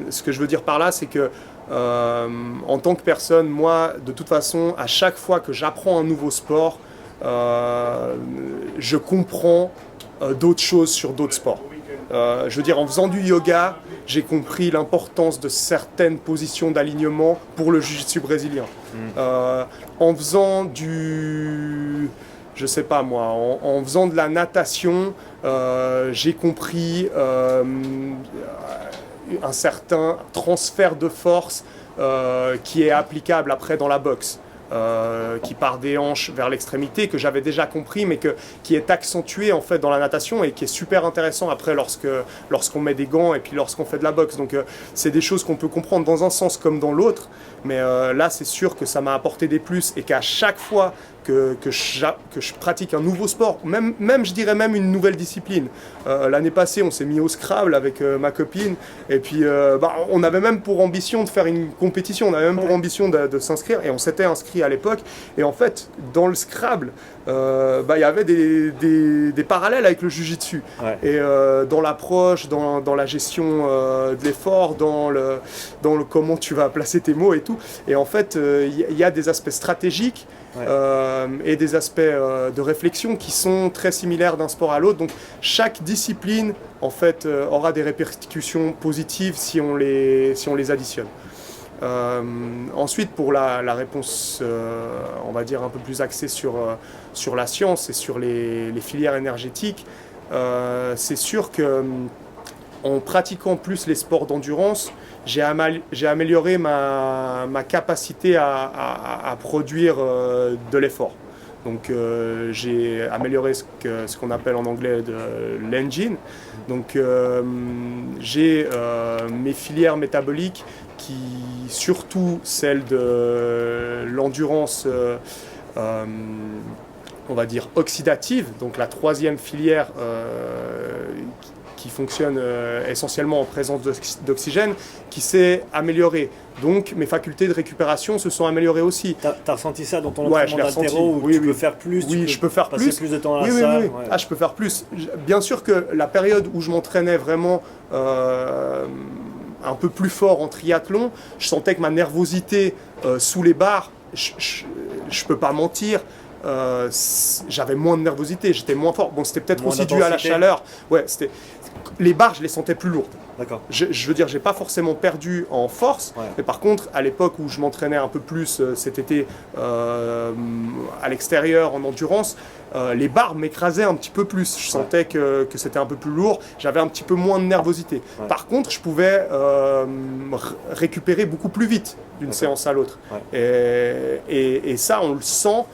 ce que je veux dire par là, c'est que en tant que personne, moi, de toute façon, à chaque fois que j'apprends un nouveau sport, je comprends d'autres choses sur d'autres sports. Je veux dire, en faisant du yoga, j'ai compris l'importance de certaines positions d'alignement pour le jiu-jitsu brésilien. En faisant je sais pas moi, en faisant de la natation, j'ai compris un certain transfert de force qui est applicable après dans la boxe. Qui part des hanches vers l'extrémité, que j'avais déjà compris, mais qui est accentué en fait dans la natation et qui est super intéressant après lorsqu'on met des gants et puis lorsqu'on fait de la boxe. Donc c'est des choses qu'on peut comprendre dans un sens comme dans l'autre, mais là c'est sûr que ça m'a apporté des plus et qu'à chaque fois que je pratique un nouveau sport, même je dirais même une nouvelle discipline. L'année passée, on s'est mis au Scrabble avec ma copine, et puis on avait même pour ambition de faire une compétition, on avait même pour ambition de s'inscrire, et on s'était inscrit à l'époque. Et en fait, dans le Scrabble, il y avait des parallèles avec le Jiu-Jitsu. Ouais. Et dans l'approche, dans la gestion de l'effort, dans le comment tu vas placer tes mots et tout. Et en fait, il y a des aspects stratégiques. Ouais. Et des aspects de réflexion qui sont très similaires d'un sport à l'autre. Donc chaque discipline en fait aura des répercussions positives si on les additionne. Ensuite, pour la réponse, on va dire un peu plus axée sur la science et sur les filières énergétiques, c'est sûr que en pratiquant plus les sports d'endurance, j'ai amélioré ma capacité à produire de l'effort. Donc j'ai amélioré ce qu'on appelle en anglais l'engine. Donc j'ai mes filières métaboliques qui, surtout celles de l'endurance, on va dire oxydative, donc la troisième filière qui fonctionne essentiellement en présence d'oxygène, qui s'est améliorée. Donc mes facultés de récupération se sont améliorées aussi. T'as ressenti ça dans ton entraînement d'haltéro où tu peux faire plus? Oui, je peux faire passer plus de temps à la salle. Oui. Ouais. Ah, je peux faire plus. Bien sûr que la période où je m'entraînais vraiment un peu plus fort en triathlon, je sentais que ma nervosité sous les barres, je peux pas mentir, j'avais moins de nervosité, j'étais moins fort. Bon, c'était peut-être aussi dû à la chaleur. Ouais, les barres, je les sentais plus lourdes. D'accord. Je veux dire, j'ai pas forcément perdu en force, mais par contre, à l'époque où je m'entraînais un peu plus cet été à l'extérieur en endurance, les barres m'écrasaient un petit peu plus. Je sentais que c'était un peu plus lourd, j'avais un petit peu moins de nervosité. Ouais. Par contre, je pouvais récupérer beaucoup plus vite d'une séance à l'autre. Ouais. Et ça, on le sent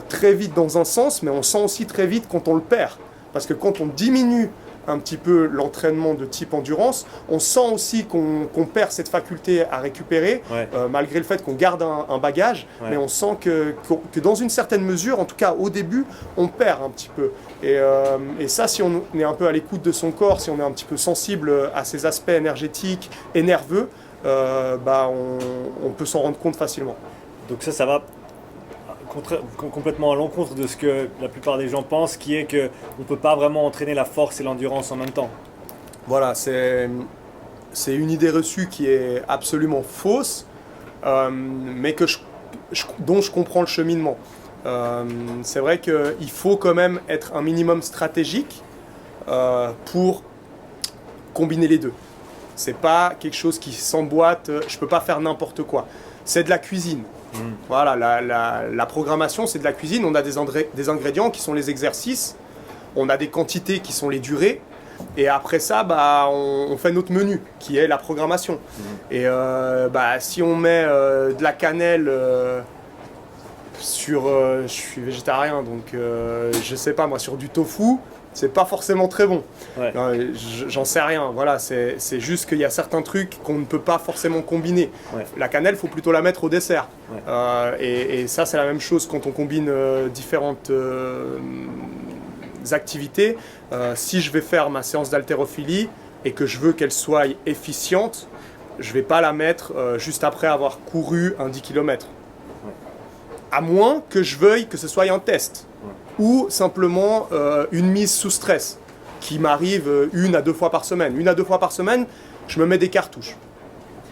très vite dans un sens, mais on sent aussi très vite quand on le perd. Parce que quand on diminue un petit peu l'entraînement de type endurance, on sent aussi qu'on perd cette faculté à récupérer, malgré le fait qu'on garde un bagage, mais on sent que dans une certaine mesure, en tout cas au début, on perd un petit peu. Et ça, si on est un peu à l'écoute de son corps, si on est un petit peu sensible à ces aspects énergétiques et nerveux, on peut s'en rendre compte facilement. Donc ça va complètement à l'encontre de ce que la plupart des gens pensent, qui est qu'on ne peut pas vraiment entraîner la force et l'endurance en même temps. Voilà, c'est une idée reçue qui est absolument fausse, mais dont je comprends le cheminement. C'est vrai qu'il faut quand même être un minimum stratégique pour combiner les deux. C'est pas quelque chose qui s'emboîte, je peux pas faire n'importe quoi. C'est de la cuisine. Voilà, la programmation, c'est de la cuisine. On a des ingrédients qui sont les exercices, on a des quantités qui sont les durées, et après ça, on fait notre menu, qui est la programmation. Et si on met de la cannelle sur... je suis végétarien, donc je sais pas moi, sur du tofu, c'est pas forcément très bon. Ouais. J'en sais rien. Voilà, c'est juste qu'il y a certains trucs qu'on ne peut pas forcément combiner. Ouais. La cannelle, il faut plutôt la mettre au dessert. Ouais. Et ça, c'est la même chose quand on combine différentes activités. Si je vais faire ma séance d'haltérophilie et que je veux qu'elle soit efficiente, je ne vais pas la mettre juste après avoir couru un 10 km. Ouais. À moins que je veuille que ce soit un test. Ouais. Ou simplement une mise sous stress qui m'arrive 1 à 2 fois par semaine. 1 à 2 fois par semaine, je me mets des cartouches.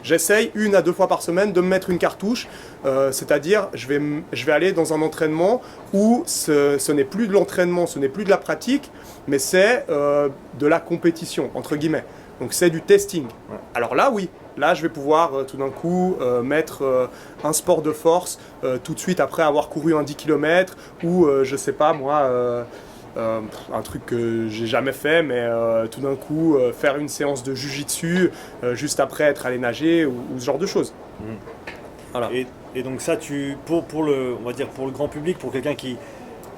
J'essaye 1 à 2 fois par semaine de me mettre une cartouche, c'est-à-dire je vais aller dans un entraînement où ce n'est plus de l'entraînement, ce n'est plus de la pratique, mais c'est de la compétition, entre guillemets. Donc c'est du testing. Ouais. Alors là, oui, là je vais pouvoir tout d'un coup mettre un sport de force tout de suite après avoir couru un 10 km ou je sais pas moi, un truc que j'ai jamais fait, mais tout d'un coup faire une séance de jujitsu juste après être allé nager ou ce genre de choses. Voilà. Et donc ça, pour on va dire pour le grand public, pour quelqu'un qui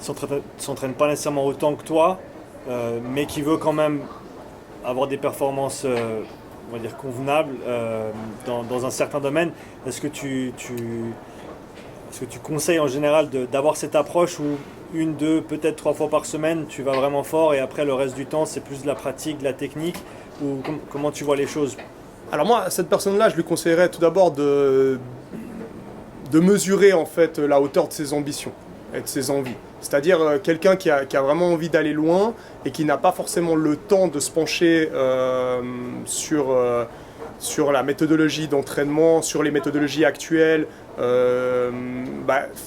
s'entraîne pas nécessairement autant que toi, mais qui veut quand même avoir des performances, on va dire convenables dans un certain domaine, est-ce que tu conseilles en général d'avoir cette approche où 1, 2, peut-être 3 fois par semaine, tu vas vraiment fort et après le reste du temps, c'est plus de la pratique, de la technique, ou comment tu vois les choses? Alors moi, cette personne-là, je lui conseillerais tout d'abord de mesurer en fait la hauteur de ses ambitions et de ses envies. C'est-à-dire quelqu'un qui a vraiment envie d'aller loin et qui n'a pas forcément le temps de se pencher sur la méthodologie d'entraînement, sur les méthodologies actuelles.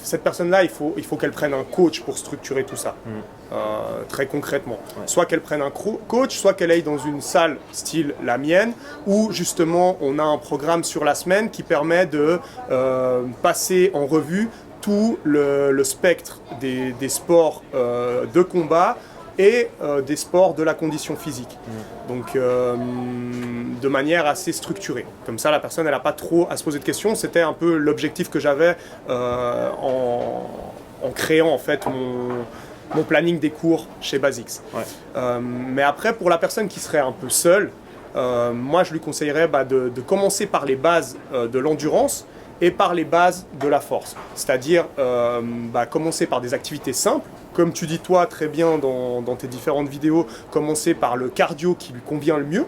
Cette personne-là, il faut qu'elle prenne un coach pour structurer tout ça, très concrètement. Ouais. Soit qu'elle prenne un coach, soit qu'elle aille dans une salle style la mienne, où justement on a un programme sur la semaine qui permet de passer en revue tout le spectre des sports de combat et des sports de la condition physique. Donc de manière assez structurée. Comme ça, la personne, elle n'a pas trop à se poser de questions. C'était un peu l'objectif que j'avais en créant en fait mon planning des cours chez Basics. Ouais. Mais après, pour la personne qui serait un peu seule, moi je lui conseillerais de commencer par les bases de l'endurance et par les bases de la force. C'est-à-dire commencer par des activités simples, comme tu dis toi très bien dans tes différentes vidéos, commencer par le cardio qui lui convient le mieux,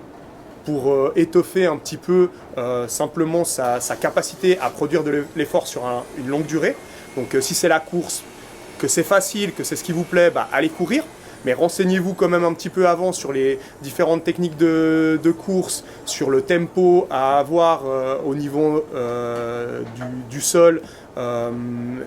pour étoffer un petit peu simplement sa capacité à produire de l'effort sur une longue durée. Donc si c'est la course, que c'est facile, que c'est ce qui vous plaît, allez courir. Mais renseignez-vous quand même un petit peu avant sur les différentes techniques de course, sur le tempo à avoir au niveau du sol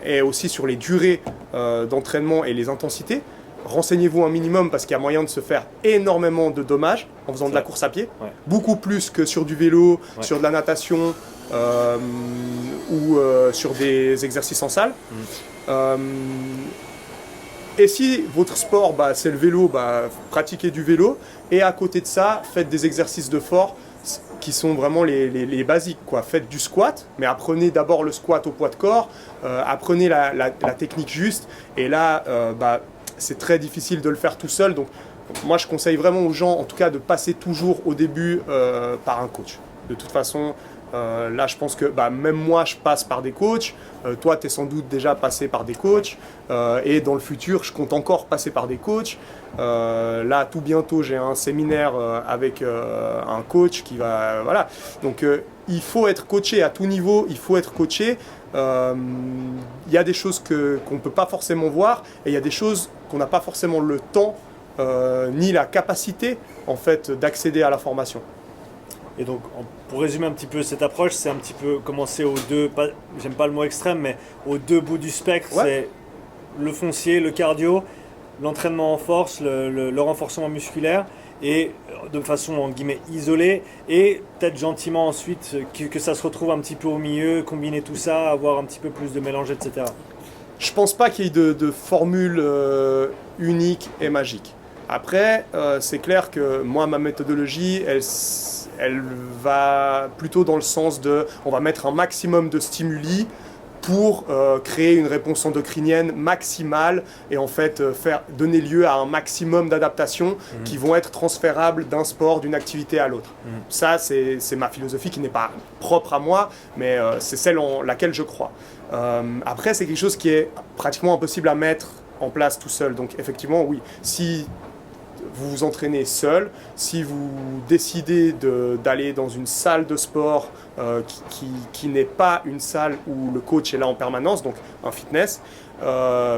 et aussi sur les durées d'entraînement et les intensités. Renseignez-vous un minimum parce qu'il y a moyen de se faire énormément de dommages en faisant de la course à pied, ouais. Beaucoup plus que sur du vélo, ouais. Sur de la natation ou sur des exercices en salle. Et si votre sport, c'est le vélo, pratiquez du vélo. Et à côté de ça, faites des exercices de force qui sont vraiment les basiques, quoi. Faites du squat, mais apprenez d'abord le squat au poids de corps. Apprenez la technique juste. Et là, c'est très difficile de le faire tout seul. Donc, moi, je conseille vraiment aux gens, en tout cas, de passer toujours au début par un coach. De toute façon, là, je pense que même moi, je passe par des coachs. Toi, tu es sans doute déjà passé par des coachs. Et dans le futur, je compte encore passer par des coachs. Là, tout bientôt, j'ai un séminaire avec un coach qui va... Voilà. Donc, il faut être coaché à tout niveau. Il faut être coaché. Il y a des choses qu'on ne peut pas forcément voir. Et il y a des choses qu'on n'a pas forcément le temps ni la capacité, en fait, d'accéder à la formation. Et donc, pour résumer un petit peu cette approche, c'est un petit peu commencer j'aime pas le mot extrême, mais aux deux bouts du spectre. Ouais. C'est le foncier, le cardio, l'entraînement en force, le renforcement musculaire, et de façon, en guillemets, isolée, et peut-être gentiment ensuite que ça se retrouve un petit peu au milieu, combiner tout ça, avoir un petit peu plus de mélange, etc. Je pense pas qu'il y ait de formule unique et magique. Après, c'est clair que moi, ma méthodologie, elle va plutôt dans le sens on va mettre un maximum de stimuli pour créer une réponse endocrinienne maximale et en fait donner lieu à un maximum d'adaptations qui vont être transférables d'un sport, d'une activité à l'autre. Ça, c'est ma philosophie qui n'est pas propre à moi, mais c'est celle en laquelle je crois. Après, c'est quelque chose qui est pratiquement impossible à mettre en place tout seul. Donc effectivement, oui, si vous vous entraînez seul, si vous décidez d'aller dans une salle de sport qui n'est pas une salle où le coach est là en permanence, donc un fitness,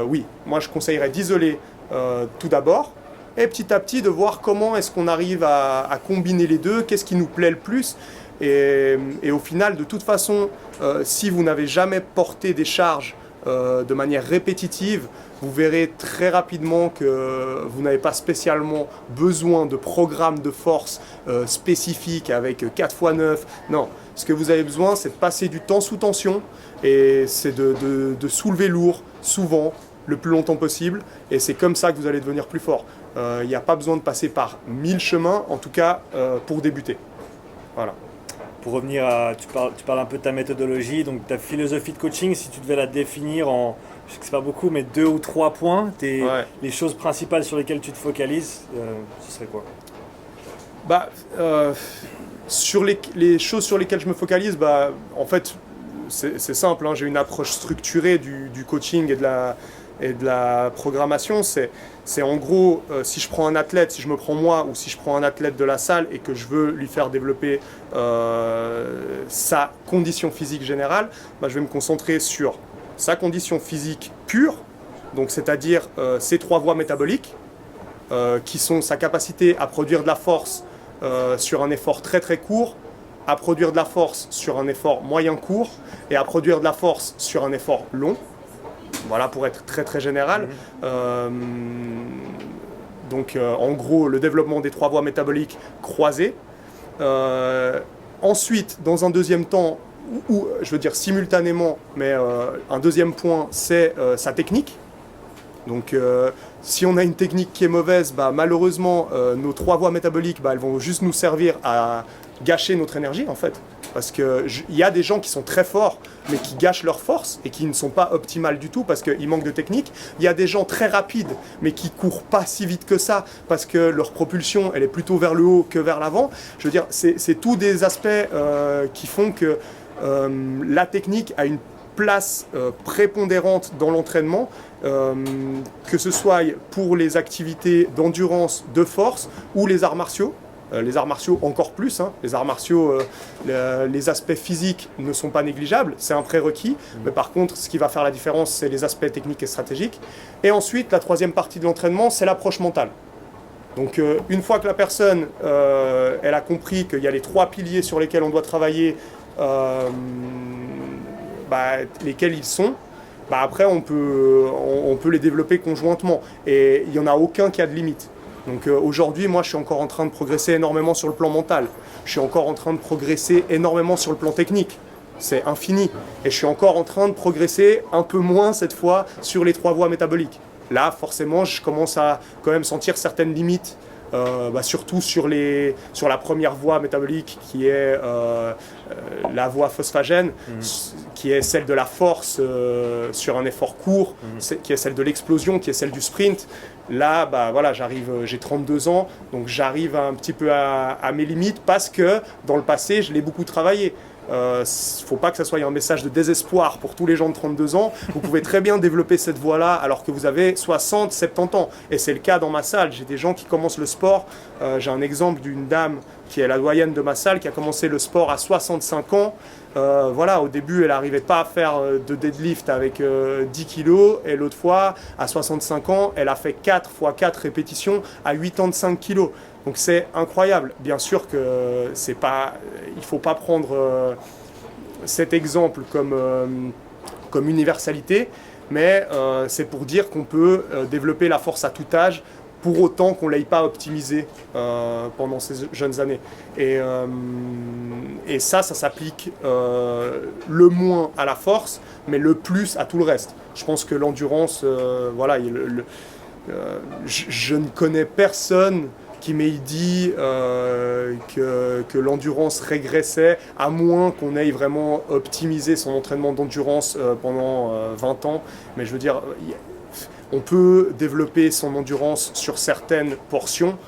oui, moi je conseillerais d'isoler tout d'abord et petit à petit de voir comment est-ce qu'on arrive à combiner les deux, qu'est-ce qui nous plaît le plus. Et au final, de toute façon, si vous n'avez jamais porté des charges de manière répétitive, vous verrez très rapidement que vous n'avez pas spécialement besoin de programmes de force spécifiques avec 4x9. Non, ce que vous avez besoin, c'est de passer du temps sous tension et c'est de soulever lourd, souvent, le plus longtemps possible. Et c'est comme ça que vous allez devenir plus fort. Il n'y a pas besoin de passer par 1000 chemins, en tout cas pour débuter. Voilà. Pour revenir à, tu parles un peu de ta méthodologie, donc ta philosophie de coaching, si tu devais la définir en, je sais que c'est pas beaucoup, mais 2 ou 3 points, les choses principales sur lesquelles tu te focalises, ce serait quoi? Sur les choses sur lesquelles je me focalise, en fait, c'est simple, hein, j'ai une approche structurée du coaching et de la programmation. C'est en gros, si je prends un athlète, si je me prends moi ou si je prends un athlète de la salle et que je veux lui faire développer sa condition physique générale, je vais me concentrer sur sa condition physique pure, donc c'est-à-dire ses 3 voies métaboliques, qui sont sa capacité à produire de la force sur un effort très très court, à produire de la force sur un effort moyen court et à produire de la force sur un effort long. Voilà, pour être très très général. Donc en gros, le développement des 3 voies métaboliques croisées. Ensuite, dans un deuxième temps, ou je veux dire simultanément, mais un deuxième point, c'est sa technique. Donc si on a une technique qui est mauvaise, malheureusement, nos 3 voies métaboliques, elles vont juste nous servir à gâcher notre énergie en fait. Parce qu'il y a des gens qui sont très forts, mais qui gâchent leur force et qui ne sont pas optimales du tout parce qu'ils manquent de technique. Il y a des gens très rapides, mais qui ne courent pas si vite que ça parce que leur propulsion, elle est plutôt vers le haut que vers l'avant. Je veux dire, c'est tous des aspects qui font que la technique a une place prépondérante dans l'entraînement, que ce soit pour les activités d'endurance, de force ou les arts martiaux. Les arts martiaux encore plus, hein. Les arts martiaux, les aspects physiques ne sont pas négligeables, c'est un prérequis, mais par contre ce qui va faire la différence c'est les aspects techniques et stratégiques. Et ensuite la troisième partie de l'entraînement c'est l'approche mentale. Donc une fois que la personne elle a compris qu'il y a les 3 piliers sur lesquels on doit travailler, lesquels ils sont, après on peut les développer conjointement et il n'y en a aucun qui a de limite. Donc aujourd'hui, moi, je suis encore en train de progresser énormément sur le plan mental. Je suis encore en train de progresser énormément sur le plan technique. C'est infini. Et je suis encore en train de progresser un peu moins cette fois sur les 3 voies métaboliques. Là, forcément, je commence à quand même sentir certaines limites, surtout sur la première voie métabolique qui est la voie phosphagène, qui est celle de la force sur un effort court, qui est celle de l'explosion, qui est celle du sprint. Là, j'ai 32 ans, donc j'arrive un petit peu à mes limites parce que dans le passé, je l'ai beaucoup travaillé. Faut pas que ça soit un message de désespoir pour tous les gens de 32 ans. Vous pouvez très bien développer cette voie-là alors que vous avez 60, 70 ans. Et c'est le cas dans ma salle. J'ai des gens qui commencent le sport. J'ai un exemple d'une dame qui est la doyenne de ma salle qui a commencé le sport à 65 ans. Au début, elle n'arrivait pas à faire de deadlift avec 10 kilos. Et l'autre fois, à 65 ans, elle a fait 4 x 4 répétitions à 85 kilos. Donc c'est incroyable. Bien sûr que il ne faut pas prendre cet exemple comme universalité, mais c'est pour dire qu'on peut développer la force à tout âge pour autant qu'on ne l'ait pas optimisé pendant ces jeunes années. Et ça s'applique le moins à la force, mais le plus à tout le reste. Je pense que l'endurance, je ne connais personne qui m'ait dit que l'endurance régressait, à moins qu'on ait vraiment optimisé son entraînement d'endurance pendant 20 ans. Mais je veux dire, on peut développer son endurance sur certaines portions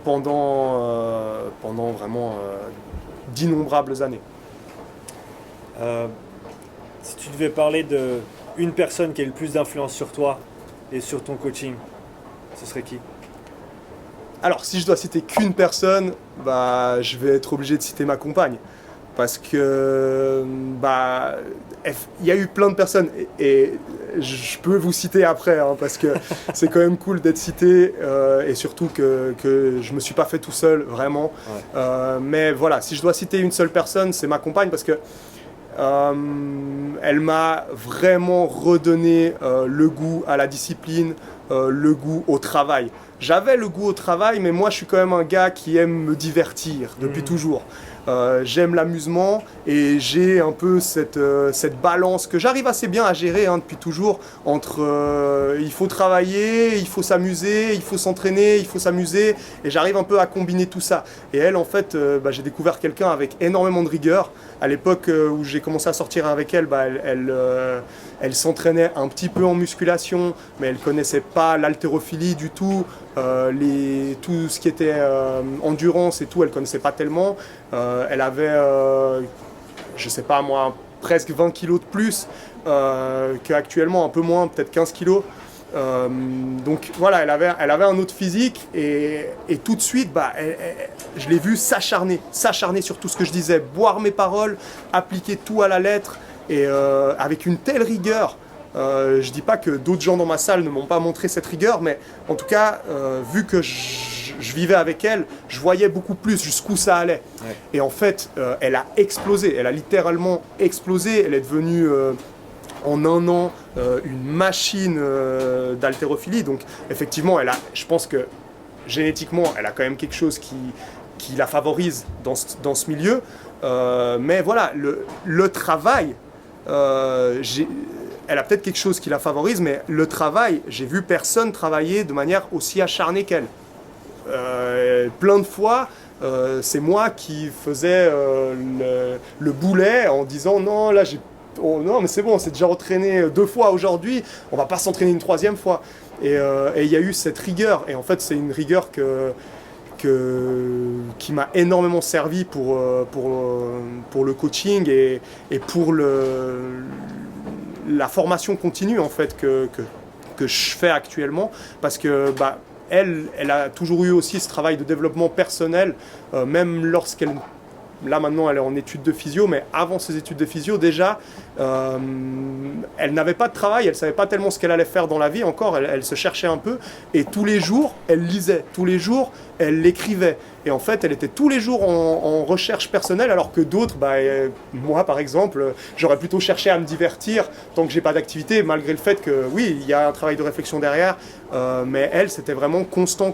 pendant vraiment d'innombrables années. Si tu devais parler d'une personne qui a le plus d'influence sur toi et sur ton coaching, ce serait qui ? Alors, si je dois citer qu'une personne, je vais être obligé de citer ma compagne. Parce que, il y a eu plein de personnes, et je peux vous citer après, hein, parce que c'est quand même cool d'être cité, et surtout que je ne me suis pas fait tout seul, vraiment. Ouais. Mais voilà, si je dois citer une seule personne, c'est ma compagne, parce que Elle m'a vraiment redonné le goût à la discipline, le goût au travail. J'avais le goût au travail, mais moi je suis quand même un gars qui aime me divertir depuis toujours. J'aime l'amusement et j'ai un peu cette balance que j'arrive assez bien à gérer depuis toujours entre il faut travailler, il faut s'amuser, il faut s'entraîner, il faut s'amuser et j'arrive un peu à combiner tout ça. Et elle en fait, j'ai découvert quelqu'un avec énormément de rigueur. À l'époque où j'ai commencé à sortir avec elle, elle s'entraînait un petit peu en musculation, mais elle connaissait pas l'haltérophilie du tout. Tout ce qui était endurance et tout, elle connaissait pas tellement. Elle avait, je sais pas moi, presque 20 kilos de plus qu'actuellement, un peu moins, peut-être 15 kilos. Donc voilà, elle avait un autre physique et tout de suite, je l'ai vu s'acharner sur tout ce que je disais, boire mes paroles, appliquer tout à la lettre et avec une telle rigueur. Je dis pas que d'autres gens dans ma salle ne m'ont pas montré cette rigueur, mais en tout cas, vu que je vivais avec elle, je voyais beaucoup plus jusqu'où ça allait. Ouais. Et en fait, elle a explosé, elle a littéralement explosé, elle est devenue en un an une machine d'haltérophilie. Donc effectivement, je pense que génétiquement, elle a quand même quelque chose qui la favorise dans ce milieu. Mais voilà, le travail, elle a peut-être quelque chose qui la favorise, mais le travail, j'ai vu personne travailler de manière aussi acharnée qu'elle. Plein de fois, c'est moi qui faisais le boulet en disant non, là non mais c'est bon, on s'est déjà entraîné 2 fois aujourd'hui, on va pas s'entraîner une 3e fois. Et il y a eu cette rigueur, et en fait c'est une rigueur qui m'a énormément servi pour le coaching et pour la formation continue en fait que je fais actuellement, parce que elle a toujours eu aussi ce travail de développement personnel, même lorsqu'elle, là maintenant elle est en études de physio, mais avant ses études de physio déjà, elle n'avait pas de travail, elle ne savait pas tellement ce qu'elle allait faire dans la vie encore, elle se cherchait un peu, et tous les jours elle lisait, tous les jours elle écrivait. Et en fait, elle était tous les jours en recherche personnelle, alors que d'autres, moi par exemple, j'aurais plutôt cherché à me divertir tant que j'ai pas d'activité, malgré le fait que oui, il y a un travail de réflexion derrière, mais elle, c'était vraiment constant.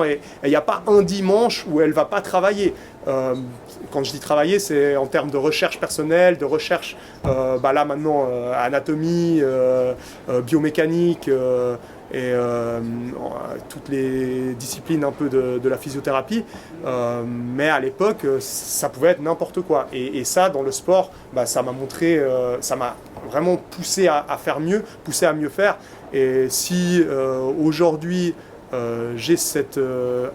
Et il n'y a pas un dimanche où elle va pas travailler. Quand je dis travailler, c'est en termes de recherche personnelle, de recherche, là maintenant, anatomie, biomécanique, et toutes les disciplines un peu de la physiothérapie, mais à l'époque ça pouvait être n'importe quoi, et ça dans le sport ça m'a montré, ça m'a vraiment poussé à faire mieux, poussé à mieux faire. Et si aujourd'hui j'ai cette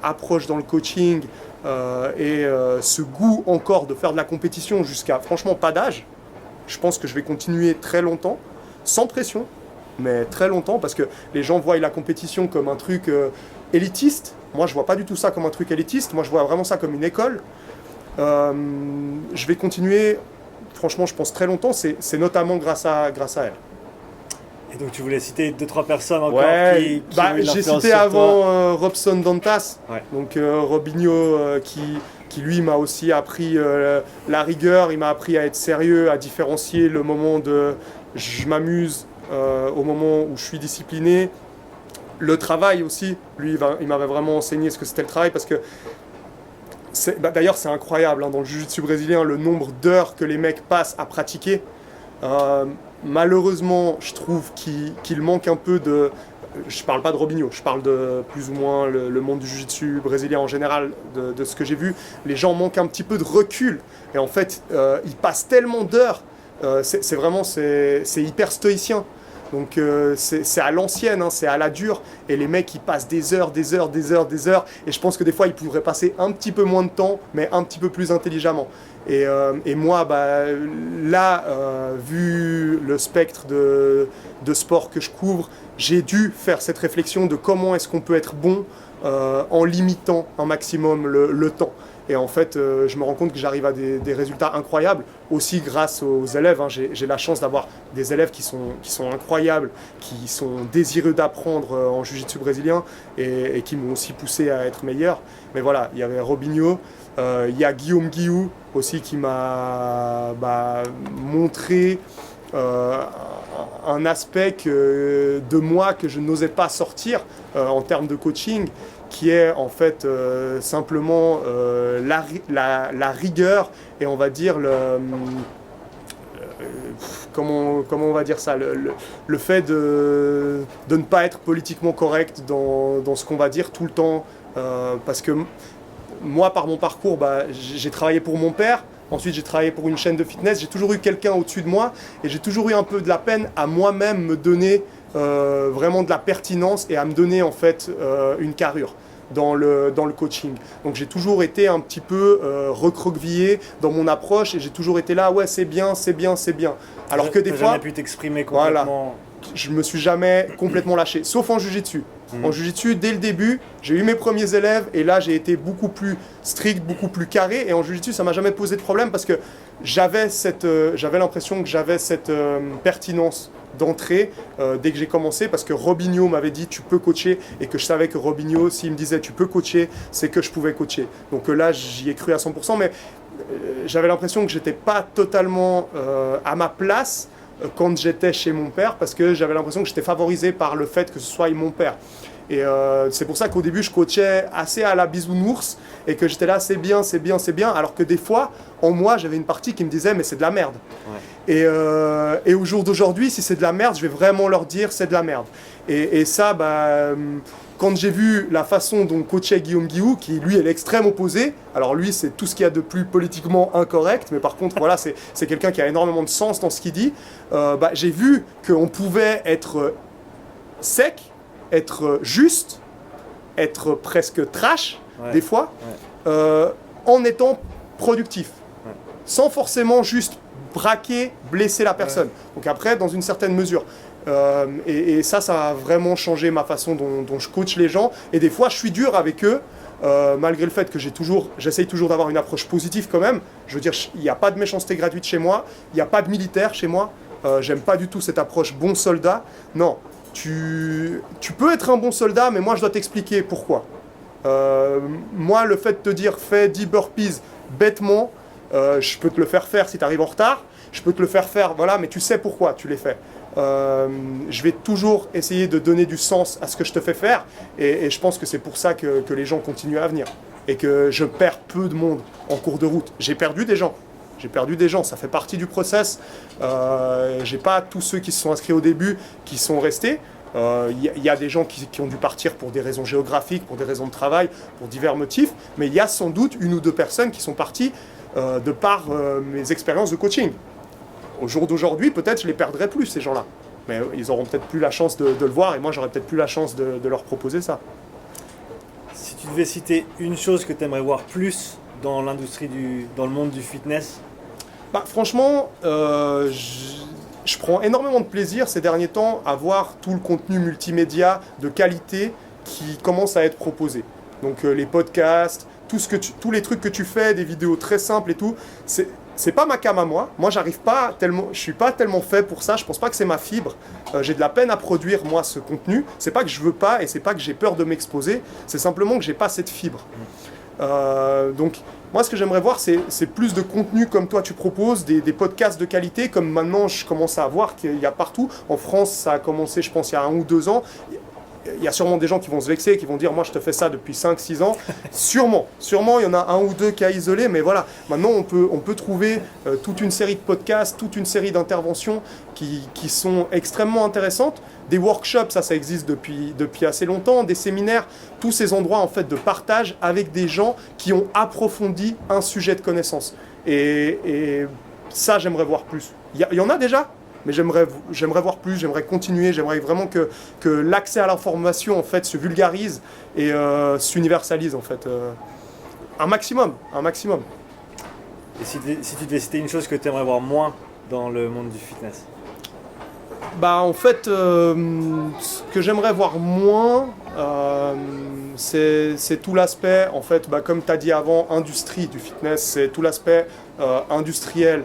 approche dans le coaching et ce goût encore de faire de la compétition jusqu'à franchement pas d'âge, je pense que je vais continuer très longtemps, sans pression, mais très longtemps, parce que les gens voient la compétition comme un truc élitiste. Moi, je vois pas du tout ça comme un truc élitiste. Moi, je vois vraiment ça comme une école. Je vais continuer, franchement, je pense très longtemps. C'est notamment grâce à elle. Et donc, tu voulais citer 2-3 personnes encore qui j'ai cité avant Robson Dantas, ouais. Donc Robinho qui lui m'a aussi appris la rigueur, il m'a appris à être sérieux, à différencier le moment de je m'amuse au moment où je suis discipliné. Le travail aussi, lui il m'avait vraiment enseigné ce que c'était le travail, parce que d'ailleurs c'est incroyable dans le jiu-jitsu brésilien le nombre d'heures que les mecs passent à pratiquer. Malheureusement je trouve qu'il manque un peu de... Je parle pas de Robinho, je parle de plus ou moins le monde du jiu-jitsu brésilien en général, de ce que j'ai vu. Les gens manquent un petit peu de recul, et en fait ils passent tellement d'heures, c'est hyper stoïcien. Donc c'est à l'ancienne, c'est à la dure, et les mecs ils passent des heures, et je pense que des fois ils pourraient passer un petit peu moins de temps, mais un petit peu plus intelligemment. Et moi, là, vu le spectre de sport que je couvre, j'ai dû faire cette réflexion de comment est-ce qu'on peut être bon en limitant un maximum le temps. Et en fait, je me rends compte que j'arrive à des résultats incroyables, aussi grâce aux élèves. Hein. J'ai la chance d'avoir des élèves qui sont incroyables, qui sont désireux d'apprendre en jiu-jitsu brésilien et qui m'ont aussi poussé à être meilleur. Mais voilà, il y avait Robinho, il y a Guillaume Guillou aussi qui m'a montré un aspect de moi que je n'osais pas sortir en termes de coaching, qui est en fait simplement la rigueur et on va dire comment on va dire ça, le fait de ne pas être politiquement correct dans ce qu'on va dire tout le temps, parce que moi par mon parcours, j'ai travaillé pour mon père. Ensuite, j'ai travaillé pour une chaîne de fitness. J'ai toujours eu quelqu'un au-dessus de moi et j'ai toujours eu un peu de la peine à moi-même me donner vraiment de la pertinence et à me donner en fait une carrure dans le coaching. Donc j'ai toujours été un petit peu recroquevillé dans mon approche et j'ai toujours été là, ouais, c'est bien, c'est bien, c'est bien. Alors que des fois, jamais pu t'exprimer complètement. Voilà, je me suis jamais complètement lâché, sauf en jiu-jitsu. En jiu-jitsu, dès le début, j'ai eu mes premiers élèves et là, j'ai été beaucoup plus strict, beaucoup plus carré. Et en jiu-jitsu, ça m'a jamais posé de problème parce que j'avais l'impression que j'avais cette pertinence d'entrée dès que j'ai commencé, parce que Robinho m'avait dit tu peux coacher et que je savais que Robinho, s'il me disait tu peux coacher, c'est que je pouvais coacher. Donc là, j'y ai cru à 100%, mais j'avais l'impression que j'étais pas totalement à ma place quand j'étais chez mon père, parce que j'avais l'impression que j'étais favorisé par le fait que ce soit mon père. Et c'est pour ça qu'au début, je coachais assez à la bisounours et que j'étais là, c'est bien, c'est bien, c'est bien, alors que des fois, en moi, j'avais une partie qui me disait, mais c'est de la merde. Ouais. Et au jour d'aujourd'hui, si c'est de la merde, je vais vraiment leur dire, c'est de la merde. Et ça, quand j'ai vu la façon dont coachait Guillaume Guillou, qui lui est l'extrême opposé, alors lui c'est tout ce qu'il y a de plus politiquement incorrect, mais par contre voilà, c'est quelqu'un qui a énormément de sens dans ce qu'il dit, j'ai vu qu'on pouvait être sec, être juste, être presque trash, ouais, des fois, ouais, en étant productif, ouais, sans forcément juste braquer, blesser la personne. Ouais. Donc après, dans une certaine mesure. Et ça a vraiment changé ma façon dont je coach les gens. Et des fois, je suis dur avec eux, malgré le fait que j'essaye toujours d'avoir une approche positive quand même. Je veux dire, il n'y a pas de méchanceté gratuite chez moi, il n'y a pas de militaire chez moi. J'aime pas du tout cette approche bon soldat. Non, tu peux être un bon soldat, mais moi, je dois t'expliquer pourquoi. Moi, le fait de te dire fais 10 burpees bêtement, je peux te le faire faire si tu arrives en retard. Je peux te le faire faire, voilà, mais tu sais pourquoi tu les fais. Je vais toujours essayer de donner du sens à ce que je te fais faire et je pense que c'est pour ça que les gens continuent à venir et que je perds peu de monde en cours de route. J'ai perdu des gens, ça fait partie du process. J'ai pas tous ceux qui se sont inscrits au début qui sont restés. Y a des gens qui ont dû partir pour des raisons géographiques, pour des raisons de travail, pour divers motifs, mais il y a sans doute une ou deux personnes qui sont parties de par mes expériences de coaching. Au jour d'aujourd'hui, peut-être je les perdrai plus, ces gens-là. Mais ils auront peut-être plus la chance de le voir et moi, j'aurai peut-être plus la chance de leur proposer ça. Si tu devais citer une chose que tu aimerais voir plus dans l'industrie, dans le monde du fitness? Franchement, je prends énormément de plaisir ces derniers temps à voir tout le contenu multimédia de qualité qui commence à être proposé. Donc les podcasts, tous les trucs que tu fais, des vidéos très simples et tout, c'est pas ma came à moi. Moi, je suis pas tellement fait pour ça. Je pense pas que c'est ma fibre. J'ai de la peine à produire moi ce contenu. C'est pas que je veux pas et c'est pas que j'ai peur de m'exposer. C'est simplement que j'ai pas cette fibre. Donc, moi, ce que j'aimerais voir, c'est plus de contenu comme toi tu proposes, des podcasts de qualité, comme maintenant je commence à voir qu'il y a partout. En France, ça a commencé, je pense, il y a 1 ou 2 ans. Il y a sûrement des gens qui vont se vexer, qui vont dire « moi je te fais ça depuis 5-6 ans ». Sûrement, il y en a 1 ou 2 cas isolés, mais voilà. Maintenant, on peut trouver toute une série de podcasts, toute une série d'interventions qui sont extrêmement intéressantes. Des workshops, ça existe depuis assez longtemps, des séminaires, tous ces endroits en fait de partage avec des gens qui ont approfondi un sujet de connaissance. Et ça, j'aimerais voir plus. Il y en a déjà, mais j'aimerais voir plus, j'aimerais continuer, j'aimerais vraiment que l'accès à l'information en fait se vulgarise et s'universalise en fait. Un maximum. Et si tu devais citer une chose que tu aimerais voir moins dans le monde du fitness? En fait, ce que j'aimerais voir moins, c'est tout l'aspect, en fait, comme tu as dit avant, industrie du fitness, c'est tout l'aspect industriel.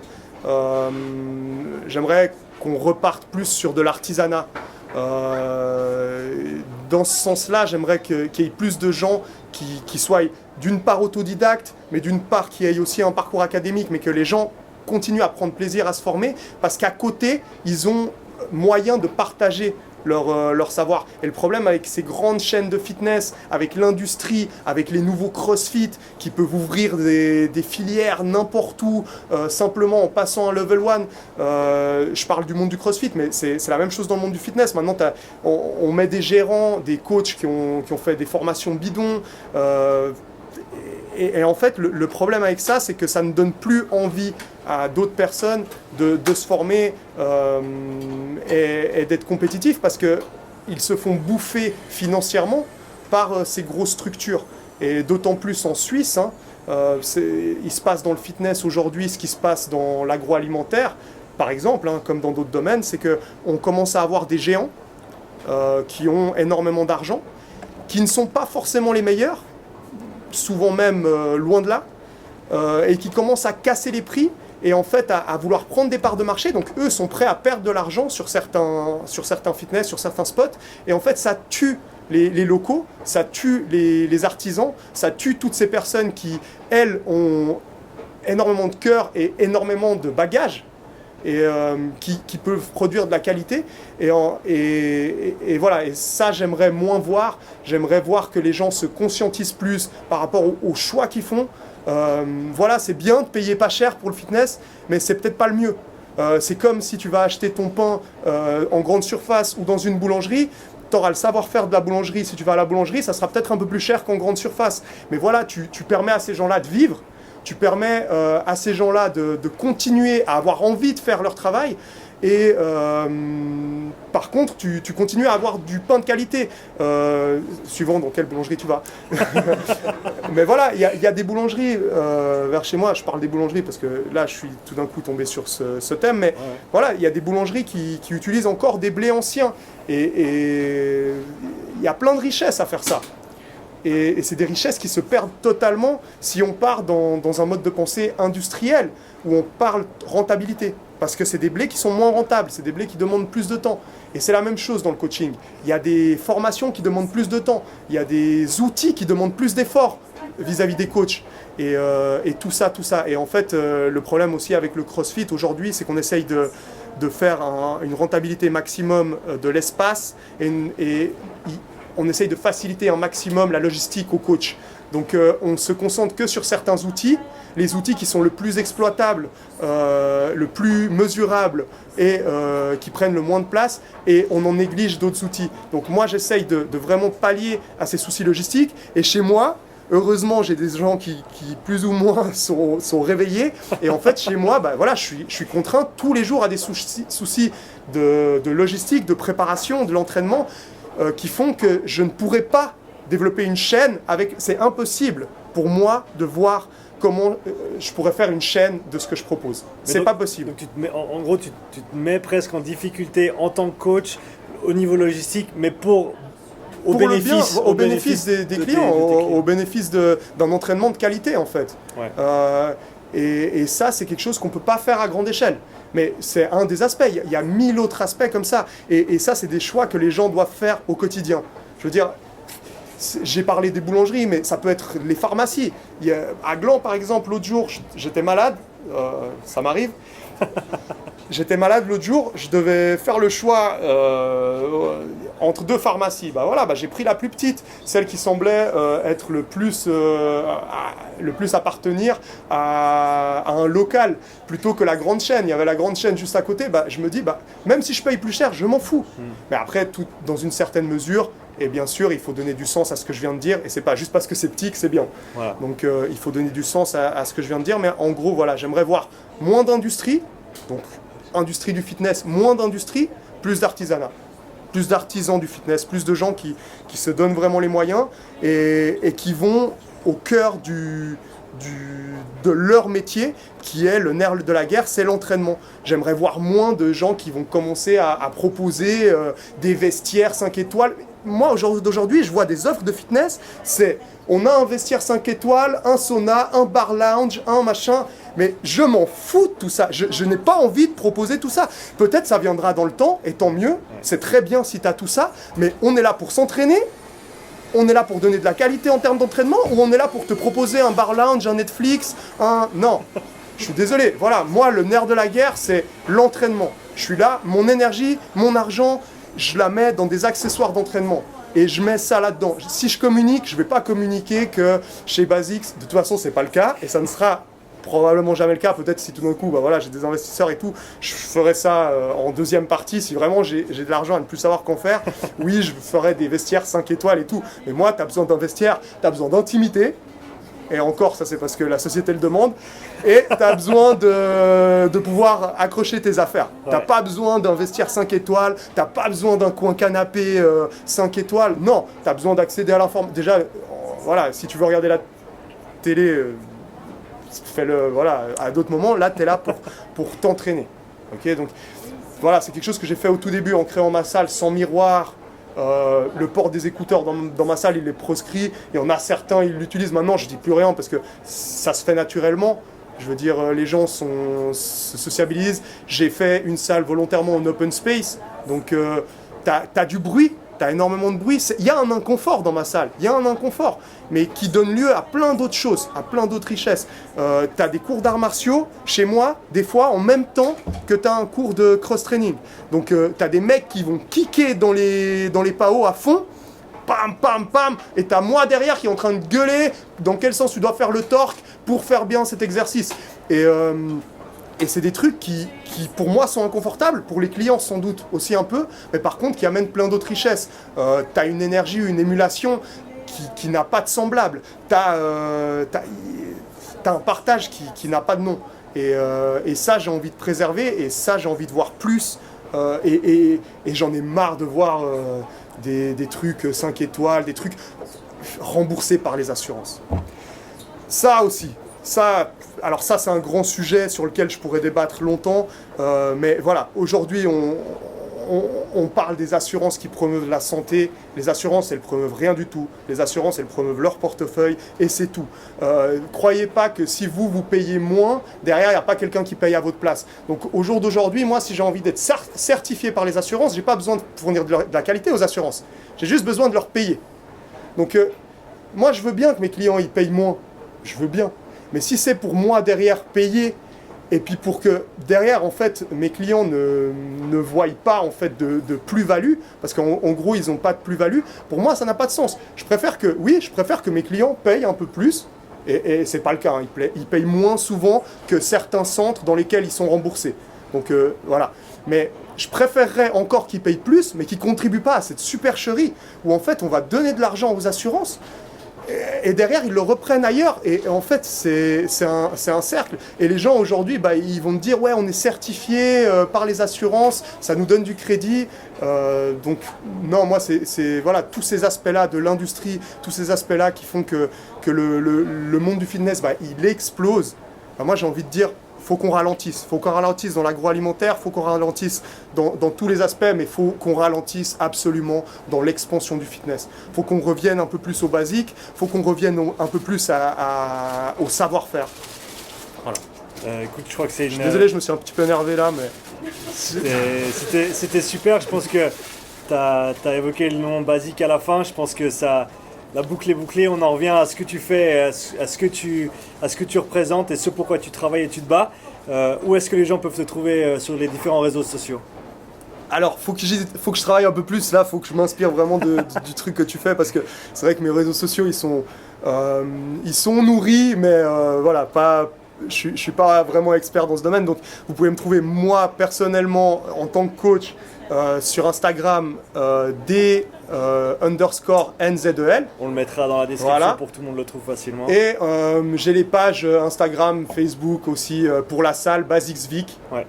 J'aimerais qu'on reparte plus sur de l'artisanat. Dans ce sens-là, j'aimerais qu'il y ait plus de gens qui soient d'une part autodidactes, mais d'une part qui aient aussi un parcours académique, mais que les gens continuent à prendre plaisir à se former, parce qu'à côté, ils ont moyen de partager leur savoir. Et le problème avec ces grandes chaînes de fitness, avec l'industrie, avec les nouveaux CrossFit qui peuvent ouvrir des filières n'importe où, simplement en passant un level 1, je parle du monde du CrossFit, mais c'est la même chose dans le monde du fitness. Maintenant, on met des gérants, des coachs qui ont fait des formations bidons, et en fait, le problème avec ça, c'est que ça ne donne plus envie à d'autres personnes de se former et d'être compétitifs, parce qu'ils se font bouffer financièrement par ces grosses structures. Et d'autant plus en Suisse, il se passe dans le fitness aujourd'hui ce qui se passe dans l'agroalimentaire, par exemple, comme dans d'autres domaines, c'est qu'on commence à avoir des géants qui ont énormément d'argent, qui ne sont pas forcément les meilleurs, souvent même loin de là, et qui commencent à casser les prix et en fait à vouloir prendre des parts de marché. Donc eux sont prêts à perdre de l'argent sur certains fitness, sur certains spots, et en fait ça tue les locaux, ça tue les artisans, ça tue toutes ces personnes qui, elles, ont énormément de cœur et énormément de bagages, et qui peuvent produire de la qualité, et voilà, et ça j'aimerais moins voir. J'aimerais voir que les gens se conscientisent plus par rapport aux choix qu'ils font. Voilà, c'est bien de payer pas cher pour le fitness, mais c'est peut-être pas le mieux. C'est comme si tu vas acheter ton pain en grande surface ou dans une boulangerie. Tu auras le savoir-faire de la boulangerie. Si tu vas à la boulangerie, ça sera peut-être un peu plus cher qu'en grande surface, mais voilà, tu permets à ces gens-là de vivre. Tu permets à ces gens-là de continuer à avoir envie de faire leur travail, et par contre, tu continues à avoir du pain de qualité, suivant dans quelle boulangerie tu vas. Mais voilà, il y a des boulangeries vers chez moi. Je parle des boulangeries parce que là, je suis tout d'un coup tombé sur ce thème, mais voilà, il y a des boulangeries qui utilisent encore des blés anciens, et il y a plein de richesses à faire ça. Et c'est des richesses qui se perdent totalement si on part dans un mode de pensée industriel où on parle rentabilité. Parce que c'est des blés qui sont moins rentables, c'est des blés qui demandent plus de temps. Et c'est la même chose dans le coaching. Il y a des formations qui demandent plus de temps, il y a des outils qui demandent plus d'efforts vis-à-vis des coachs. Et tout ça. Et en fait, le problème aussi avec le CrossFit aujourd'hui, c'est qu'on essaye de faire une rentabilité maximum de l'espace, et on essaye de faciliter un maximum la logistique au coach. Donc on se concentre que sur certains outils, les outils qui sont le plus exploitables, le plus mesurables, et qui prennent le moins de place, et on en néglige d'autres outils. Donc moi j'essaye de vraiment pallier à ces soucis logistiques, et chez moi, heureusement j'ai des gens qui plus ou moins sont réveillés, et en fait chez moi, voilà, je suis contraint tous les jours à des soucis de logistique, de préparation, de l'entraînement, qui font que je ne pourrais pas développer une chaîne c'est impossible pour moi de voir comment je pourrais faire une chaîne de ce que je propose. C'est pas possible. Donc en gros, tu te mets presque en difficulté en tant que coach au niveau logistique, mais au bénéfice des clients, au bénéfice d'un entraînement de qualité en fait. Ouais. Et ça, c'est quelque chose qu'on ne peut pas faire à grande échelle. Mais c'est un des aspects. Il y a 1000 autres aspects comme ça. Et ça, c'est des choix que les gens doivent faire au quotidien. Je veux dire, j'ai parlé des boulangeries, mais ça peut être les pharmacies. À Gland, par exemple, l'autre jour, j'étais malade. Ça m'arrive. J'étais malade l'autre jour, je devais faire le choix entre deux pharmacies. J'ai pris la plus petite, celle qui semblait être le plus appartenir à un local, plutôt que la grande chaîne. Il y avait la grande chaîne juste à côté. Je me dis, même si je paye plus cher, je m'en fous. Mais après, tout dans une certaine mesure. Et bien sûr, il faut donner du sens à ce que je viens de dire. Et c'est pas juste parce que c'est petit que c'est bien. Voilà. Donc il faut donner du sens à ce que je viens de dire. Mais en gros, voilà, j'aimerais voir moins d'industrie. Donc industrie du fitness, moins d'industrie, plus d'artisanat. Plus d'artisans du fitness, plus de gens qui se donnent vraiment les moyens et qui vont au cœur de leur métier, qui est le nerf de la guerre, c'est l'entraînement. J'aimerais voir moins de gens qui vont commencer à proposer des vestiaires 5 étoiles. moi d'aujourd'hui, je vois des offres de fitness, c'est on a un vestiaire 5 étoiles, un sauna, un bar lounge, un machin, mais je m'en fous de tout ça, je n'ai pas envie de proposer tout ça. Peut-être ça viendra dans le temps, et tant mieux, c'est très bien si tu as tout ça, mais on est là pour s'entraîner, on est là pour donner de la qualité en termes d'entraînement, ou on est là pour te proposer un bar lounge, un Netflix, Non, je suis désolé, voilà, moi le nerf de la guerre c'est l'entraînement. Je suis là, mon énergie, mon argent, je la mets dans des accessoires d'entraînement. Et je mets ça là-dedans. Si je communique, je ne vais pas communiquer que chez Basics, de toute façon, ce n'est pas le cas. Et ça ne sera probablement jamais le cas. Peut-être si tout d'un coup, j'ai des investisseurs et tout, je ferai ça en deuxième partie. Si vraiment j'ai de l'argent à ne plus savoir qu'en faire, oui, je ferai des vestiaires 5 étoiles et tout. Mais moi, tu as besoin d'un vestiaire, tu as besoin d'intimité. Et encore, ça c'est parce que la société le demande. Et tu as besoin de pouvoir accrocher tes affaires. Tu n'as pas besoin d'un vestiaire 5 étoiles, tu n'as pas besoin d'un coin canapé 5 étoiles. Non, tu as besoin d'accéder à l'information. Déjà, voilà, si tu veux regarder la télé, fais-le à d'autres moments. Là, tu es là pour t'entraîner. Okay, donc voilà, c'est quelque chose que j'ai fait au tout début en créant ma salle sans miroir. Le port des écouteurs dans ma salle il est proscrit, il y en a certains ils l'utilisent maintenant, je dis plus rien parce que ça se fait naturellement, je veux dire les gens se sociabilisent. J'ai fait une salle volontairement en open space, donc t'as du bruit, t'as énormément de bruit, il y a un inconfort dans ma salle, il y a un inconfort, mais qui donne lieu à plein d'autres choses, à plein d'autres richesses. T'as des cours d'arts martiaux chez moi, des fois en même temps que t'as un cours de cross-training. Donc t'as des mecs qui vont kicker dans les PAO à fond, pam, pam, pam, et t'as moi derrière qui est en train de gueuler dans quel sens tu dois faire le torque pour faire bien cet exercice. Et c'est des trucs qui, pour moi, sont inconfortables, pour les clients sans doute aussi un peu, mais par contre qui amènent plein d'autres richesses. T'as une énergie, une émulation qui n'a pas de semblable. T'as un partage qui n'a pas de nom. Et ça, j'ai envie de préserver, et ça, j'ai envie de voir plus. Et j'en ai marre de voir des trucs 5 étoiles, des trucs remboursés par les assurances. Ça aussi. Alors ça, c'est un grand sujet sur lequel je pourrais débattre longtemps, mais voilà, aujourd'hui, on parle des assurances qui promeuvent la santé. Les assurances, elles promeuvent rien du tout. Les assurances, elles promeuvent leur portefeuille, et c'est tout. Croyez pas que si vous payez moins, derrière, il n'y a pas quelqu'un qui paye à votre place. Donc au jour d'aujourd'hui, moi, si j'ai envie d'être certifié par les assurances, j'ai pas besoin de fournir de la qualité aux assurances. J'ai juste besoin de leur payer. Donc moi, je veux bien que mes clients, ils payent moins. Je veux bien. Mais si c'est pour moi derrière payer, et puis pour que derrière en fait mes clients ne voient pas en fait de plus-value, parce qu'en gros ils n'ont pas de plus-value, pour moi ça n'a pas de sens. Je préfère que mes clients payent un peu plus, et c'est pas le cas, hein, ils payent moins souvent que certains centres dans lesquels ils sont remboursés. Donc voilà. Mais je préférerais encore qu'ils payent plus, mais qu'ils ne contribuent pas à cette supercherie où en fait on va donner de l'argent aux assurances. Et derrière, ils le reprennent ailleurs. Et en fait, c'est un cercle. Et les gens, aujourd'hui, ils vont te dire « Ouais, on est certifié par les assurances, ça nous donne du crédit. » Donc, non, moi, c'est voilà, tous ces aspects-là de l'industrie, tous ces aspects-là qui font que le monde du fitness, il explose. Moi, j'ai envie de dire, faut qu'on ralentisse. Faut qu'on ralentisse dans l'agroalimentaire, faut qu'on ralentisse dans tous les aspects, mais faut qu'on ralentisse absolument dans l'expansion du fitness. Faut qu'on revienne un peu plus au basique, faut qu'on revienne un peu plus au savoir-faire. Voilà. Écoute, je crois que c'est Je suis désolé, je me suis un petit peu énervé là, mais... C'était super. Je pense que tu as évoqué le nom basique à la fin. Je pense que ça... La boucle est bouclée, on en revient à ce que tu fais, à ce que tu représentes et ce pourquoi tu travailles et tu te bats. Où est-ce que les gens peuvent te trouver sur les différents réseaux sociaux ? Alors, faut que je travaille un peu plus là, faut que je m'inspire vraiment du truc que tu fais, parce que c'est vrai que mes réseaux sociaux, ils sont nourris, mais voilà, je suis pas vraiment expert dans ce domaine, donc vous pouvez me trouver moi personnellement en tant que coach sur Instagram _NZEL. On le mettra dans la description pour que tout le monde le trouve facilement. Et j'ai les pages Instagram, Facebook aussi pour la salle Basics Vic. Ouais.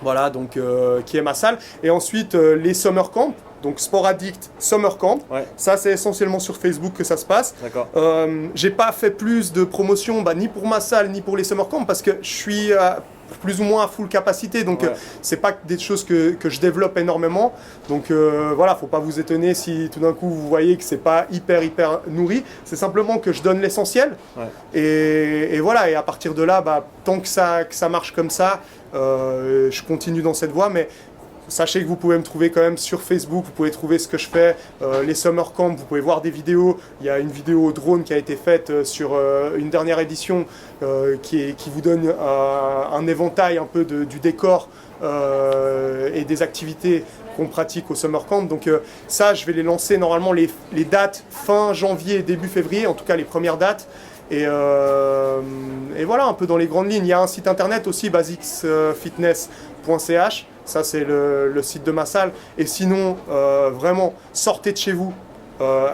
Voilà, donc qui est ma salle. Et ensuite les Summer Camp. Donc Sport Addict Summer Camp, ça c'est essentiellement sur Facebook que ça se passe. D'accord. J'ai pas fait plus de promotion ni pour ma salle ni pour les Summer Camp parce que je suis plus ou moins à full capacité, donc Ouais. c'est pas des choses que je développe énormément. Donc voilà, faut pas vous étonner si tout d'un coup vous voyez que c'est pas hyper nourri. C'est simplement que je donne l'essentiel. Ouais. Et voilà, et à partir de là, tant que ça marche comme ça, je continue dans cette voie. Mais sachez que vous pouvez me trouver quand même sur Facebook, vous pouvez trouver ce que je fais, les summer camps, vous pouvez voir des vidéos. Il y a une vidéo drone qui a été faite sur une dernière édition qui vous donne un éventail un peu du décor et des activités qu'on pratique au summer camp. Donc ça, je vais les lancer normalement les dates fin janvier, début février, en tout cas les premières dates. Et voilà, un peu dans les grandes lignes. Il y a un site internet aussi, basicsfitness.ch. Ça, c'est le site de ma salle. Et sinon, vraiment, sortez de chez vous.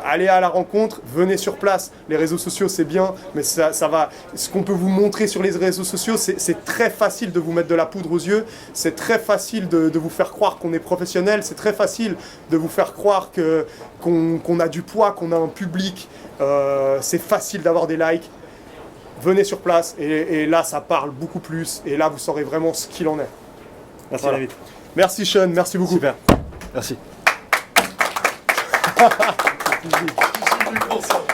Allez à la rencontre, venez sur place. Les réseaux sociaux, c'est bien, mais ça va. Ce qu'on peut vous montrer sur les réseaux sociaux, c'est très facile de vous mettre de la poudre aux yeux. C'est très facile de vous faire croire qu'on est professionnel. C'est très facile de vous faire croire qu'on a du poids, qu'on a un public. C'est facile d'avoir des likes. Venez sur place et là, ça parle beaucoup plus. Et là, vous saurez vraiment ce qu'il en est. Merci Voilà. David. Merci Sean, merci beaucoup. Super. Merci. Je suis du consent.